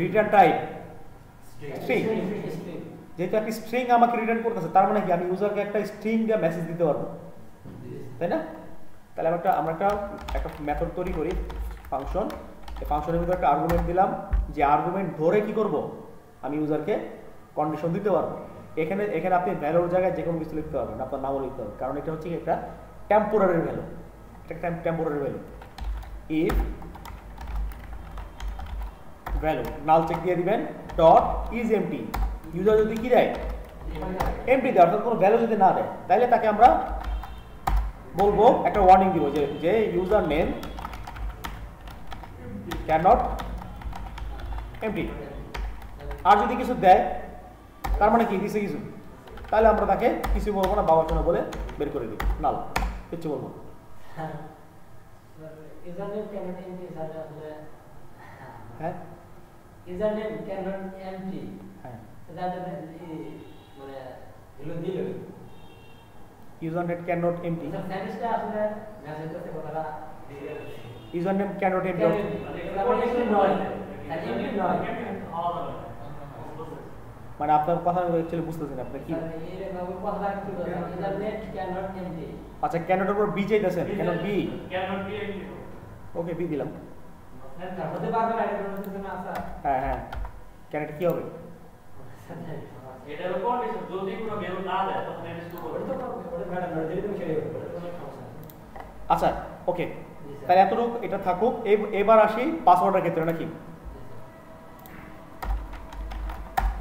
Speaker 1: Return type string. যেহেতু একটা স্ট্রিং আমাকে রিটার্ন করতেছে, তার মানে কি আমি ইউজারকে একটা স্ট্রিং দিয়ে মেসেজ দিতে পারবো, তাই না? তাহলে আমরা একটা মেথড তৈরি করি, ফাংশন। এই ফাংশনের ভিতরে একটা আর্গুমেন্ট দিলাম, যে আর্গুমেন্ট ধরে কি করব, আমি ইউজারকে কন্ডিশন দিতে পারবো। এখানে আপনি ভ্যালুর জায়গায় যে কোনো কিছু লিখতে পারবেন, আপনার নামও লিখতে হবে, কারণ এটা হচ্ছে একটা টেম্পোরারি ভ্যালু। এটা temporary value. If value null check দিয়ে দিবেন, ডট ইজ এমটি। ইউজার যদি কি দেয়, এমটি দেয়, অর্থাৎ কোনো ভ্যালু যদি না দেয়, তাহলে তাকে আমরা বলবো, একটা ওয়ার্নিং দিব যে ইউজার নেম ক্যানট এমটি। আর যদি কিছু দেয়, তার মানে কি দিছে কিছু, তাহলে আমরা তাকে কিছু বলবো না, বাবা শোনা বলে বের করে দিই, নাল, কিছু বলবো না। হ্যাঁ,
Speaker 2: ইউজারনেম ক্যানট এমটি,
Speaker 1: হ্যাঁ,
Speaker 2: মানে হলো দিল
Speaker 1: ইউজারনেম ক্যানট এমটি,
Speaker 2: সেন্টেন্সটা আসলে মেসেজটাতে কথাটা দিয়ে
Speaker 1: ইউজারনেম ক্যানট এমটি মানে আপনার কথা অ্যাকচুয়ালি বুঝতেছেন আপনি কি। আচ্ছা, ক্যানটের উপর বি চাইতেছেন, ক্যানট বি, ওকে বি দিলাম। হ্যাঁ হ্যাঁ, ক্যানট কি হবে? আচ্ছা ওকে,
Speaker 2: জি স্যার।
Speaker 1: তাহলে এতটুকু এটা থাকুক। এবার আসি পাসওয়ার্ডের ক্ষেত্রে নাকি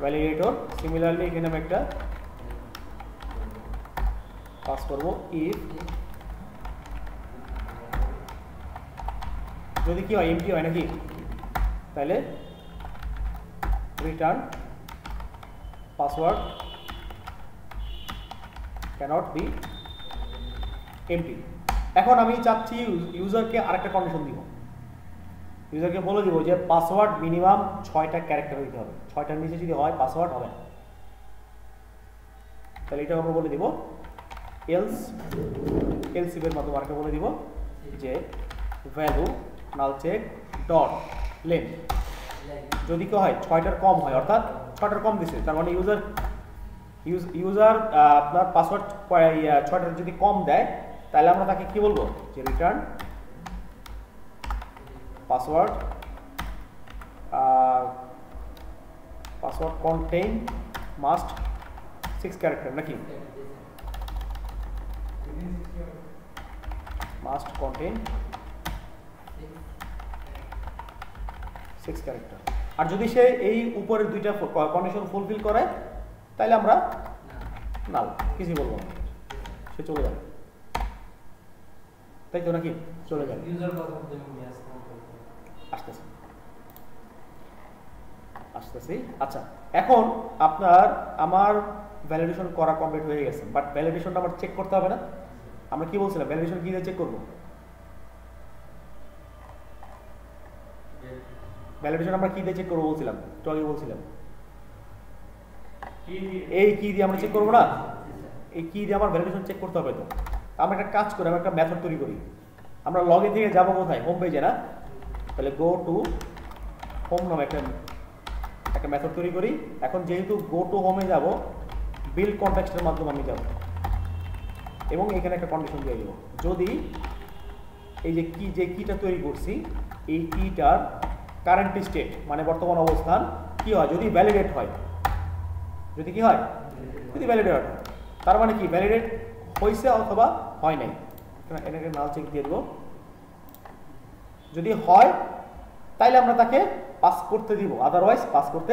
Speaker 1: ভ্যালিডেটর। সিমিলারলি এখানে আমি একটা পাস করব ইফ, যদি কি হয় এমটি হয় নাকি, তাহলে return password cannot be empty. এখন আমি চাচ্ছি ইউজারকে আরেকটা কন্ডিশন দিব, ইউজারকে বলে দিব যে পাসওয়ার্ড মিনিমাম 6টা ক্যারেক্টার হইতে হবে, 6টার নিচে যদি হয় পাসওয়ার্ড হবে না। তাহলে এটা আমরা বলে দিব এলস এর মাধ্যমে আরেকটা বলে দিব যে value null check dot length, যদি কি হয় 6টার কম হয়, অর্থাৎ 6টার কম দিছে, তার মানে ইউজার আপনার পাসওয়ার্ড 6টার যদি কম দেয়, তাহলে আমরা তাকে কি বলবো যে return password contain must 6 character নাকি, মাস্ট কন্টেইন 6 ক্যারেক্টার। আর যদি সে এই উপরের দুইটা কন্ডিশন ফুলফিল করে, তাহলে আমরা নাল, কিছু বলবো না, সে চলে যাবে, তাই তো নাকি, চলে যাবে। আসতেছে আসতেছি। আচ্ছা, এখন আমার ভ্যালিডেশন করা কমপ্লিট হয়ে গেছে, বাট ভ্যালিডেশনটা আমার চেক করতে হবে না। আমরা কি বলছিলাম, ভ্যালিডেশন কি দিয়ে চেক করবো? ভ্যালিডেশন আমরা কি দিয়ে চেক করবো বলছিলাম, একটু আগে বলছিলাম এই কি দিয়ে আমরা চেক করবো না, এই কি দিয়ে আমার ভ্যালিডেশন চেক করতে হবে। তো আমরা একটা কাজ করি, আমরা একটা মেথড তৈরি করি। আমরা লগইন থেকে যাবো কোথায়, হোম পেজে না, তাহলে গো টু হোম নামে একটা মেথড তৈরি করি। এখন যেহেতু গো টু হোমে যাব, বিল্ড কনটেক্সটের মাধ্যমে আমি যাব এবং এখানে একটা কন্ডিশন দিয়ে দেবো, যদি এই যে কিটা তৈরি করছি, এই কিটার কারেন্ট স্টেট মানে বর্তমান অবস্থান কি হয়, যদি ভ্যালিডেট হয়, যদি কি হয়, যদি ভ্যালিডেট হয়, তার মানে কি ভ্যালিডেট হয়েছে অথবা হয় নাই, এটাকে নাল চেক দিয়ে দেবো। যদি হয় তাইলে আমরা তাকে পাস করতে দিব, আদারওয়াইজ পাস করতে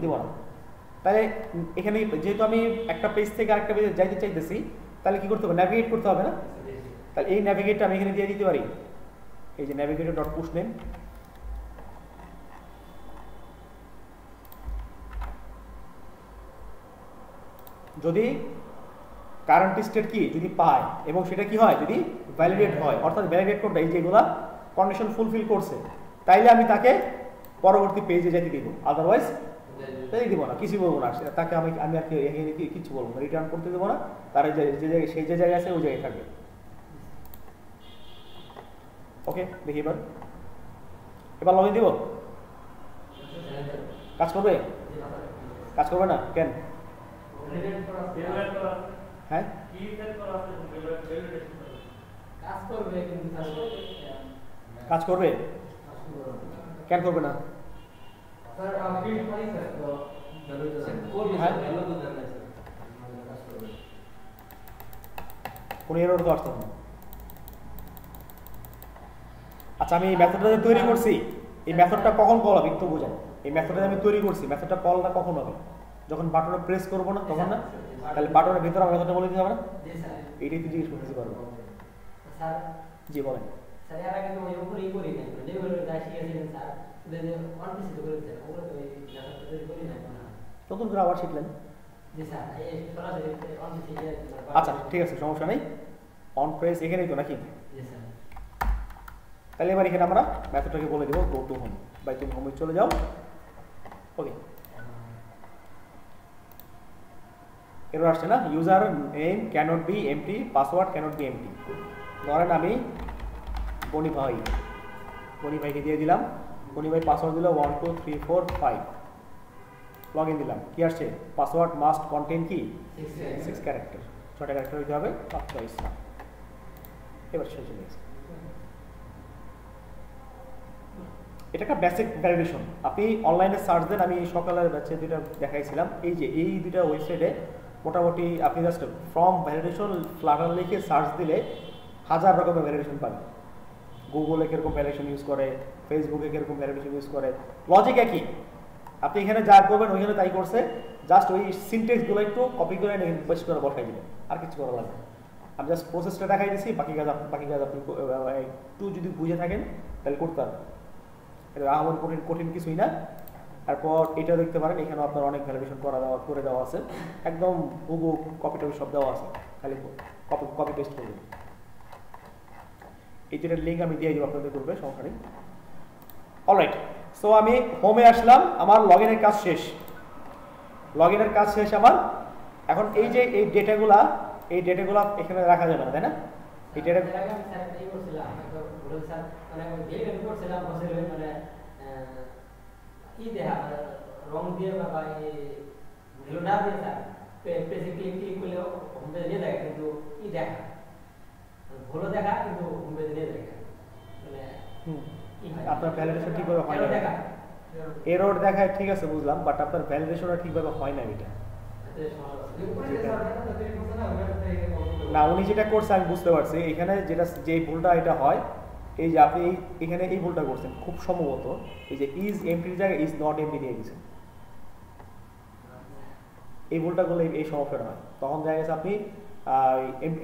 Speaker 1: দিব না। তাহলে এখানে যেহেতু আমি একটা পেজ থেকে আরেকটা পেজে যাইতে চাইতেছি, তাহলে কি করতে হবে, ন্যাভিগেট করতে হবে না। তাহলে এই ন্যাভিগেটটা আমি এখানে দিয়ে দিতে পারি, এই যে ন্যাভিগেটর ডট পুশ নেম, যদি কারেন্ট স্টেট কি যদি পায় এবং সেটা কি হয় যদি ভ্যালিডেট হয়, অর্থাৎ ভ্যালিডেট কোডটা এই যেগুলা কন্ডিশন ফুলফিল করছে, তাইলে আমি তাকে পরবর্তী পেজে যেতে দিব, আদারওয়াইজ যেতে দিব না, কিছু বলবো না তাকে। আমি আর কি কিছু বলবো না, রিটার্ন করতে দেবো না, তার সেই যে জায়গায় আছে ওই জায়গায় থাকবে। ওকে, দেখি এবার লগইন দিব, কাজ করবে, কাজ করবে না কেন? হ্যাঁ কাজ করবে, কেন করবে না? কোন এরর তো আসতে হবে। আচ্ছা, আমি এই মেথডটা তৈরি করছি, এই মেথডটা কখন কল হবে একটু বোঝান। এই মেথডটা আমি তৈরি করছি, মেথডটা কলটা কখন হবে? যখন বাটনে প্রেস করবো না তখন না? তাহলে বাটনের ভিতরে আমার মেথডটা বলে দিতে হবে না? এইটাই তো জিজ্ঞেস করতে পারবো। জি বলেন। নতুন করে আবার শিখলেন? আচ্ছা ঠিক আছে, সমস্যা নেই। অন প্রেস এখানেই তো নাকি? তাহলে এবার এখানে আমরা মেথডটাকে বলে দেবো গো টু হোম, বাই তুমি হোমে চলে যাও। ওকে, এরর আসছে না, user name cannot be empty, password cannot be empty. ধরেন আমি বনি ভাইকে দিয়ে দিলাম, বনি ভাই পাসওয়ার্ড দিল 1 2 3 4 5, লগ ইন দিলাম, কি আসছে, পাসওয়ার্ড মাস্ট কন্টেইন কি 6 ক্যারেক্টার, 6টা ক্যারেক্টার হইতে হবে, পাঁচটা ইসলাম। এবার শেষ হয়ে গেছে। এটা একটা বেসিক ভ্যালিডেশন। আপনি অনলাইনে সার্চ দেন, আমি সকালের ব্যাচে দুইটা দেখাইছিলাম, এই যে এই দুইটা ওয়েবসাইটে মোটামুটি আপনি জাস্ট ফ্রম ভ্যালিডেশন ফ্লাটার লিখে সার্চ দিলে হাজার রকমের ভ্যালিডেশন পাবেন। গুগলে কিরকম ভ্যালিডেশন ইউজ করে, ফেসবুকে কিরকম ভ্যালিডেশন ইউজ করে, লজিক একই। আপনি এখানে যা করবেন ওইখানে তাই করছে, জাস্ট ওই সিনটেক্সগুলো একটু কপি করে পেস্ট করে বসাই দিবেন, আর কিছু করা লাগবে। আমি জাস্ট প্রসেসটা দেখাই দিচ্ছি, বাকি কাজ আপনি একটু যদি বুঝে থাকেন তাহলে করতে পারবেন। এটা আমার কঠিন কিছুই না। তারপর এটা দেখতে পারেন, এখানে আপনার অনেক ভ্যালিডেশন করে দেওয়া আছে, একদম হুবহু কপি টপি সব দেওয়া আছে, খালি কপি পেস্ট করবেন। এই যেটার লিঙ্ক আমি দিয়ে দিব, আপনাদের করবে, সমস্যা নেই। অলরাইট, সো আমি হোমে আসলাম, আমার লগ ইনের কাজ শেষ। লগ ইনের কাজ শেষ আমার। এখন এই যে এই ডেটাগুলা এখানে রাখা যাবে না, তাই না? এই ডেটা
Speaker 2: রং দিয়ে বা ভ্যালু না দিয়ে স্যার পেজে ক্লিক করলেও হোম পেজে নিয়ে দেখে, কিন্তু দেখা ভুলও দেখা, কিন্তু হোম পেজে নিয়ে দেখে মানে
Speaker 1: আপনার ভ্যালিডেশন ঠিকভাবে হয় না, এরর দেখায়, ঠিক আছে বুঝলাম, বাট আপনার ভ্যালিডেশনটা ঠিকভাবে হয় না। এটা না, উনি যেটা করছে আমি বুঝতে পারছি, এখানে যে ভুলটা এটা হয়, এই যে আপনি এখানে এই ভুলটা করছেন খুব সম্ভবত, এই যে ইজ এমটির জায়গায় ইজ নট এমটি দিয়ে দিয়েছেন। এই ভুলটা করলে এই সমস্যাটা হয়। তখন দেখা গেছে আপনি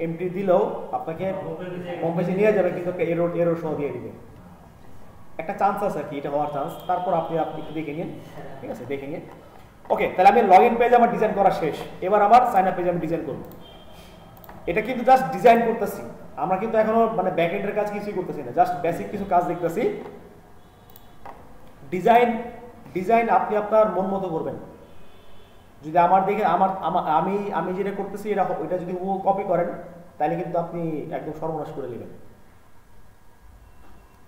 Speaker 1: এমটি দিলেও আপনাকে হোম পেজে নিয়ে যাবে, কিন্তু একটা এরর সহ দিয়ে দিবে। একটা চান্স আছে আর কি, এটা হওয়ার চান্স। তারপর আপনি একটু দেখে নিন, ঠিক আছে, দেখে নিন। ওকে, তাহলে আমি লগ ইন পেজ আমার ডিজাইন করা শেষ। এবার আমার সাইন আপ পেজ আমি ডিজাইন করব। এটা কিন্তু জাস্ট ডিজাইন করতেছি, আমরা কিন্তু এখনো মানে ব্যাক এন্ডের কাজ কিছুই করতেছি না, জাস্ট বেসিক কিছু কাজ দেখতেছি। ডিজাইন আপনি আপনার মন মতো করবেন। যদি আমার দেখে আমি যেটা করতেছি এটা যদি ও কপি করেন, তাহলে কিন্তু আপনি একদম সর্বনাশ করে নেবেন।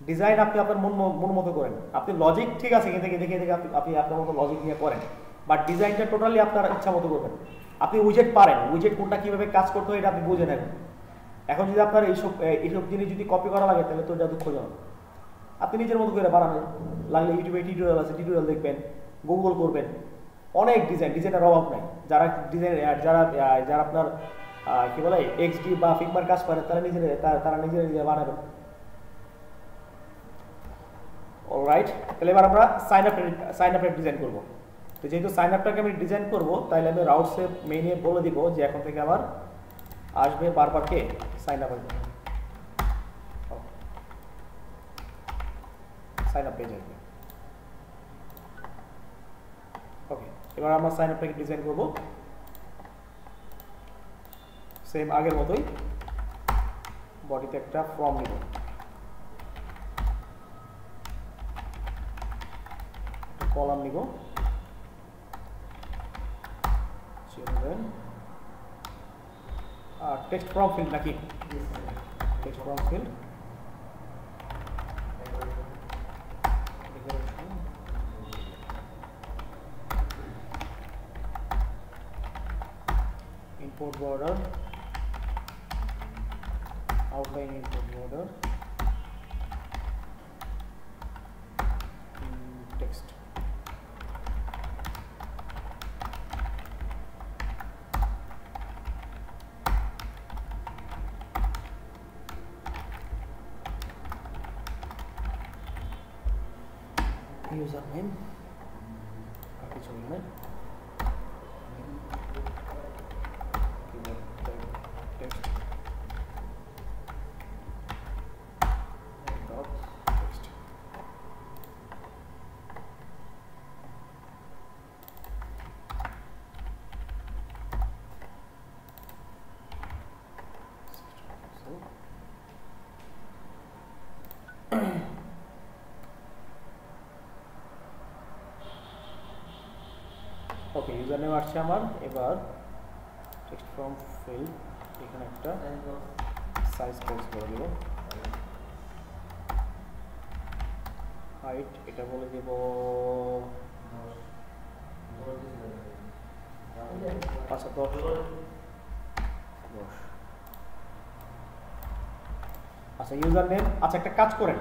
Speaker 1: ডিজাইন আপনি আপনার মন মতো করেন। আপনি লজিক ঠিক আছে, এখান থেকে দেখে আপনি আপনার মতো লজিক নিয়ে করেন, বাট ডিজাইনটা টোটালি আপনার ইচ্ছা মতো করবেন। আপনি উইজেট পারেন, উইজেট কোনটা কিভাবে কাজ করতে হয় এটা আপনি বুঝে নেবেন। এখন যদি আপনার এইসব জিনিস যদি কপি করা লাগে, তাহলে তো এটা দুঃখজনক। আপনি নিজের মতো করে বানাবেন, লাগলে ইউটিউবে টিউটোরিয়াল আছে, টিউটোরিয়াল দেখবেন, গুগল করবেন, অনেক ডিজাইনের অভাব নাই। যারা যারা আপনার কি বলে এক্সডি বা ফিগমার কাজ করে, তারা নিজেরা বানাবেন। অলরাইট, তাহলে এবার আমরা সাইন আপের ডিজাইন করব। তো যেহেতু সাইন আপটাকে আমি ডিজাইন করব, তাহলে আমি রাউটসে মেইনে বলে দিব যে এখন থেকে আমার আসবে বারবার কে সাইন আপ পেজ আসবে। ওকে, এবার আমরা সাইন আপটাকে ডিজাইন করব সেম আগের মতোই। বডিতে একটা ফর্ম নিব, কলাম নিব, আর টেক্সট ফর্ম ফিল্ড নাকি text form field, import border, outline import border, text. Username, copy children. Text. Dot text. ওকে, ইউজার নেম আসছে আমার। এবার টেক্সট ফর্ম ফিল্ড, এখানে একটা সাইজ বক্স করে দেব, হাইট এটা বলে দেব 510। আচ্ছা, ইউজার নেম, আচ্ছা একটা কাজ করেন,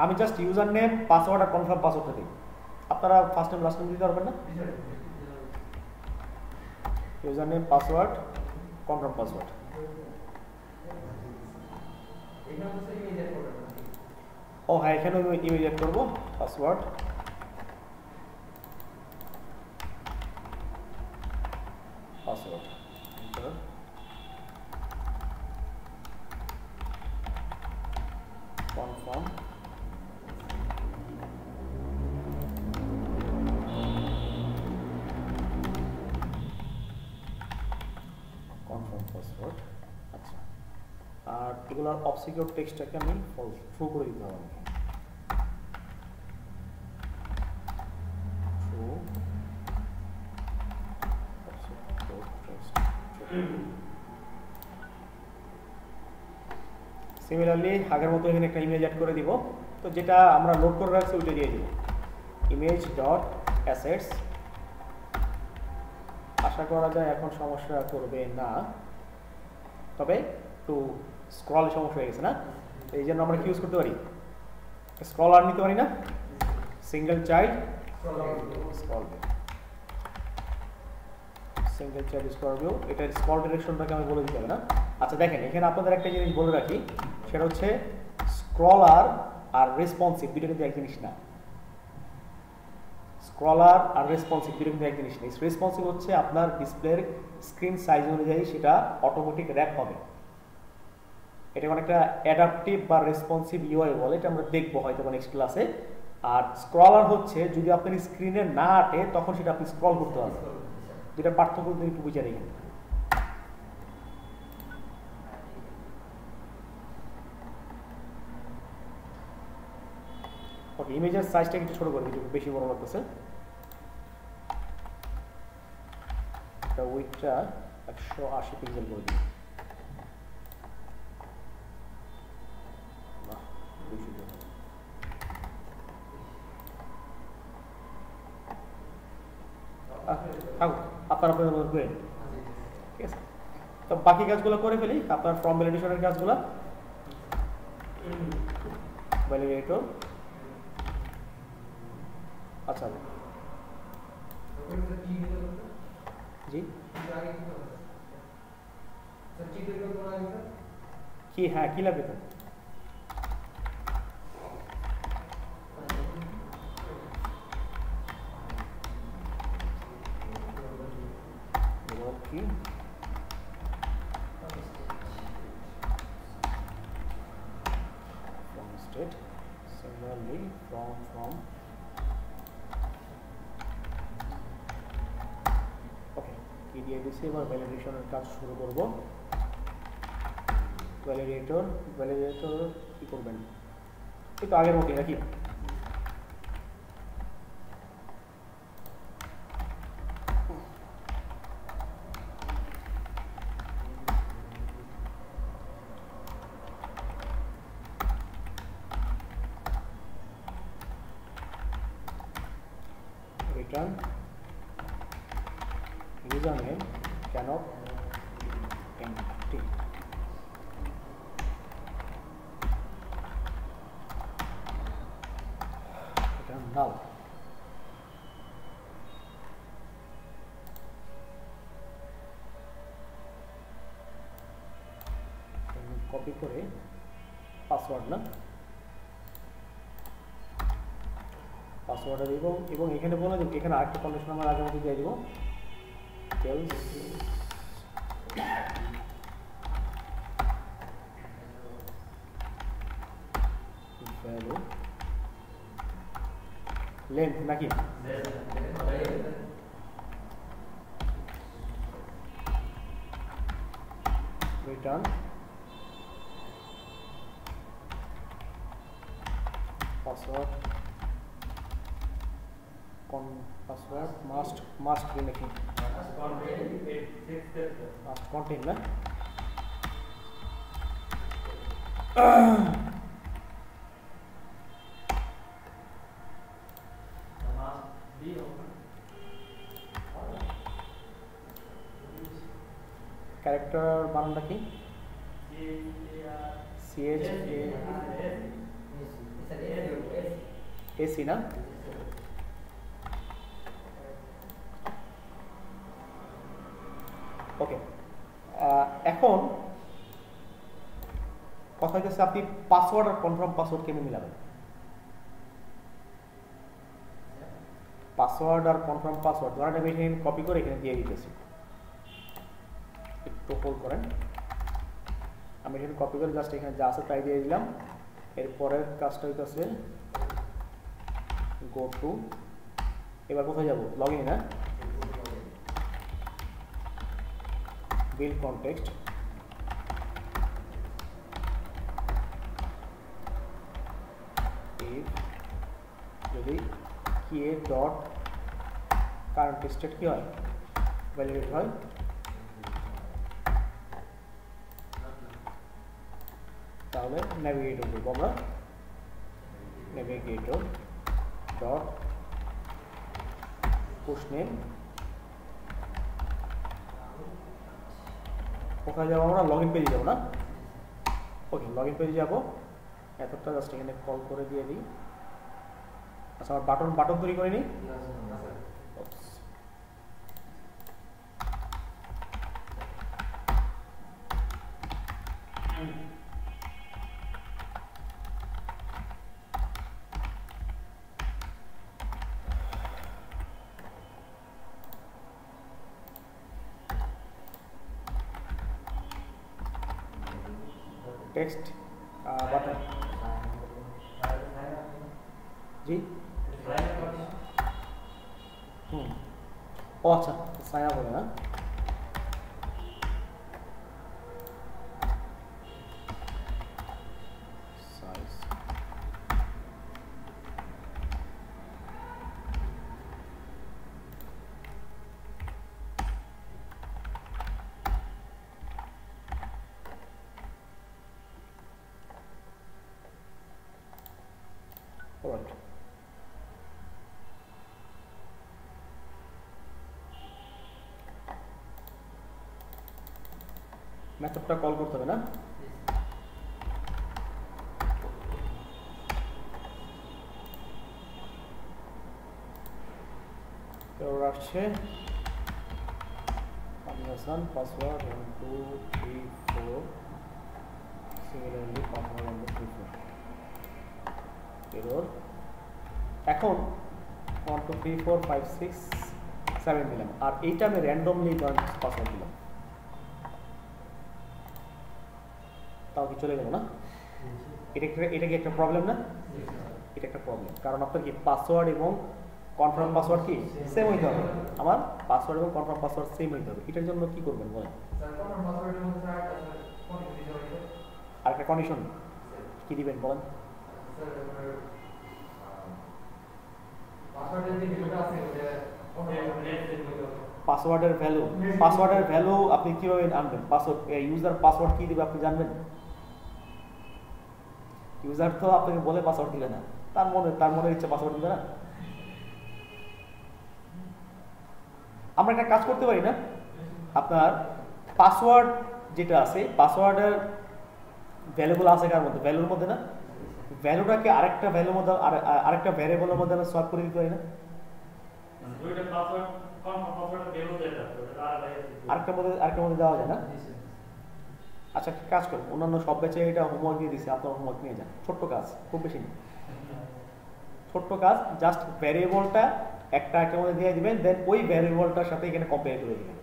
Speaker 1: আমি জাস্ট ইউজার নেম, পাসওয়ার্ড আর কনফার্ম পাসওয়ার্ডটা দিই। আপনারা ফার্স্ট নেম লাস্ট নেম দিতে পারবেন না? User name, password, confirm password. ও হ্যাঁ, এখানে ইমেজ অ্যাড করবো। Password password confirm password. আচ্ছা, আর এগুলোর অবসিকিউর টেক্সটটাকে আমি ট্রু করে দিতে হবে। ট্রু সিমিলারলি আগের মতো এখানে একটা ইমেজ অ্যাড করে দিব। তো যেটা আমরা লোড করে রাখছি ওইটা দিয়ে দিব, ইমেজ ডট অ্যাসেটস। আশা করা যায় এখন সমস্যা করবে না, তবে একটু স্ক্রল সমস্যা হয়ে গেছে না, এই জন্য আমরা কি ইউজ করতে পারি, স্ক্রল আর নিতে পারি না, single child scroll single child scroll view. এটার স্ক্রল ডিরেকশনটাকে আমি বলে দিতে হবে না। আচ্ছা দেখেন, এখানে আপনাদের একটা জিনিস বলে রাখি, সেটা হচ্ছে স্ক্রলার আর রেসপন্সিভ দুটো কিন্তু এক জিনিস না। স্ক্রলার আর রেসপন্সিভ দুটো কিন্তু এক জিনিস না। রেসপন্সিভ হচ্ছে আপনার ডিসপ্লের স্ক্রিন সাইজ অনুযায়ী সেটা অটোমেটিক র্যাপ হবে, এটা অনেকটা অ্যাডাপটিভ বা রেসপন্সিভ ইউআই বলে, এটা আমরা দেখবো হয়তো নেক্সট ক্লাসে। আর স্ক্রলার হচ্ছে যদি আপনার স্ক্রিনে না আটে তখন সেটা আপনি স্ক্রল করতে হবে। যেটা পার্থক্য একটু বুঝে দেখেন। ওকে, ইমেজের সাইজটা একটু ছোট করে দিই, বেশি বড় লাগতেছে। এটা উইডথটা 180 পিক্সেল করে দিই। আপনার আপনাদের মতো করে, ঠিক আছে। তো বাকি কাজগুলো করে ফেলি, আপনার ফর্ম ভ্যালিডেশনের কাজগুলো, ভ্যালিডেটর। আচ্ছা জি, কি হ্যাঁ কি লাগবে তো, কি from state, similarly from ওকে, কি দিয়ে দিছি। এবার ভ্যালিডেশনের কাজ শুরু করব। ভ্যালিডেটর কি করবেন, এই তো আগের মতোই নাকি, return username cannot empty, return null। Copy করে পাসওয়ার্ড না, পাসওয়ার্ডে দিব এবং এখানে বলে দেব, এখানে আরেকটা কন্ডিশন আমরা আগের মধ্যে দিয়ে দিব, ভ্যালু লেন্থ নাকি return password password must be নাকি কন্টেন না, ক্যারেক্টার বানানটা কি, CHASC না, ওকে। এখন কথা হচ্ছে আপনি পাসওয়ার্ড আর কনফার্ম পাসওয়ার্ড কেমনে মিলাবেন? পাসওয়ার্ড আর কনফার্ম পাসওয়ার্ড ধরেন আমি এখানে কপি করে এখানে দিয়ে দিতেছি, একটু হোল্ড করেন। আমি এখানে কপি করে জাস্ট এখানে যা আছে তাই দিয়ে দিলাম। এরপরের কাজটা হইতেছে গো টু, এবার কোথায় যাব? লগ ইন, না বিল্ড কনটেক্সট, যদি create ডট কারেন্ট স্টেট কি হয়, ভ্যালিডেট হয়, তাহলে নেভিগেটর করবো আমরা, নেভিগেটর ডট পুশ নেম, ওখানে যাবো আমরা লগ ইন পেজে যাবো না? ওকে, লগ ইন পেজে যাবো, এতটা জাস্ট এখানে কল করে দিয়ে দিই। আচ্ছা আমার বাটন তৈরি করে নিই। টেক্সট বাটন, জি ও আচ্ছা সাইন আপ হবে না? সাইজ অলরাইট, মেথডটা কল করতে হবে না? আসছে combination password 1 2 3 4 similarly password 1 2 3 4 error. এখন 1 2 3 4 5 6 7 দিলাম, আর এইটা আমি র্যান্ডমলি পাসওয়ার্ড দিলাম, তাও কি চলে গেল না? এটা কি একটা প্রবলেম না? এটা একটা প্রবলেম, কারণ আপনার কি পাসওয়ার্ড এবং কনফার্ম পাসওয়ার্ড কি সেম হইতে হবে। আমার পাসওয়ার্ড এবং কনফার্ম পাসওয়ার্ড সেম হইতে হবে। এটার জন্য কি করবেন বলেন? আরেকটা কন্ডিশন কি দিবেন বলেন? পাসওয়ার্ডের ভ্যালু আপনি কিভাবে আনবেন? পাসওয়ার্ড ইউজার পাসওয়ার্ড কি দিবে আপনি জানবেন? ইউজার তো আপনাকে বলে পাসওয়ার্ড দিবে না, তার মনে ইচ্ছা পাসওয়ার্ড দিবে না। আমরা একটা কাজ করতে পারি না, আপনার পাসওয়ার্ড যেটা আছে পাসওয়ার্ডের ভ্যালুগুলো আছে কার মধ্যে? ভ্যালুর মধ্যে না? ভ্যালুটাকে আরেকটা ভ্যালুর মধ্যে আরেকটা ভ্যারিয়েবলের মধ্যে আমরা সলভ করে দিতে পারি না? আরেকটা মধ্যে দেওয়া যায় না? আচ্ছা কাজ করুন, অন্যান্য সব ব্যাচে এটা হোমওয়ার্ক দিয়ে দিচ্ছে, আপনার হোমওয়ার্ক নিয়ে যান। ছোট্ট কাজ, খুব বেশি নেই, ছোট্ট কাজ, জাস্ট ভ্যারিয়েবলটা একটা মধ্যে দিয়ে দিবেন, দেন ওই ভ্যারিয়েবলটার সাথে এখানে কম্পেয়ার করে দিবেন,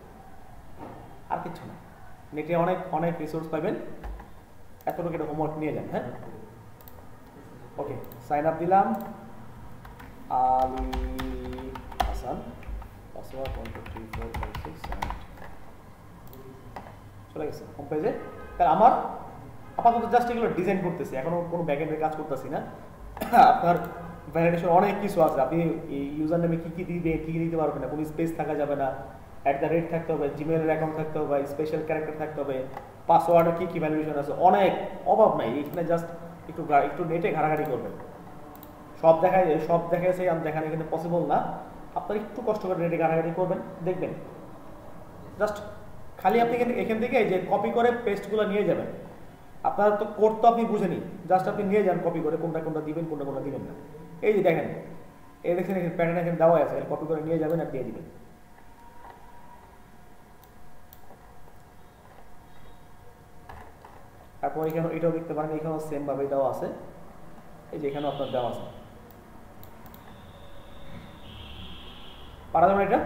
Speaker 1: আর কিছু না। নেটে অনেক রিসোর্স পাবেন, এতটুকু এটা হোমওয়ার্ক নিয়ে যান। হ্যাঁ ওকে, সাইন আপ দিলাম, আলী হাসান, পাসওয়ার্ড 1 2 3 4 5 6 7 চলে গেছে হোম পেজে। তাহলে আমার আপাতত জাস্ট এগুলো ডিজাইন করতেছি, এখনো কোনো ব্যাকএন্ডের কাজ করতেছি না। আপনার ভ্যালিডেশন অনেক কিছু আছে, আপনি ইউজার নেমে কী দিতে পারবেন না, কোনো স্পেস থাকা যাবে না, @ থাকতে হবে, জিমেলের অ্যাকাউন্ট থাকতে হবে, স্পেশাল ক্যারেক্টার থাকতে হবে, পাসওয়ার্ডের কী ভ্যালিডেশন আছে, অনেক অভাব নাই। এখানে জাস্ট একটু নেটে ঘাটাঘাটি করবেন, সব দেখাইছে দেখানো এখানে পসিবল না। আপনার একটু কষ্ট করে নেটে ঘাটাঘাটি করবেন, দেখবেন জাস্ট খালি আপনি এখান থেকে যে কপি করে পেস্টগুলো নিয়ে যাবেন। আপনার তো কোড তো আপনি বুঝে নিন, জাস্ট আপনি নিয়ে যান কপি করে, কোনটা দিবেন কোনটা দিবেন না। এই যে দেখেন, এই দেখেন প্যাটার্ন এখানে দেওয়া আছে, কপি করে নিয়ে যাবেন আর দিয়ে দিবেন। আর তারপর এখানে এটাও দেখতে পারেন, এখানেও সেম ভাবে দেওয়া আছে, এই যে এখানেও আপনার দেওয়া আছে। পারা যাবে না এটা?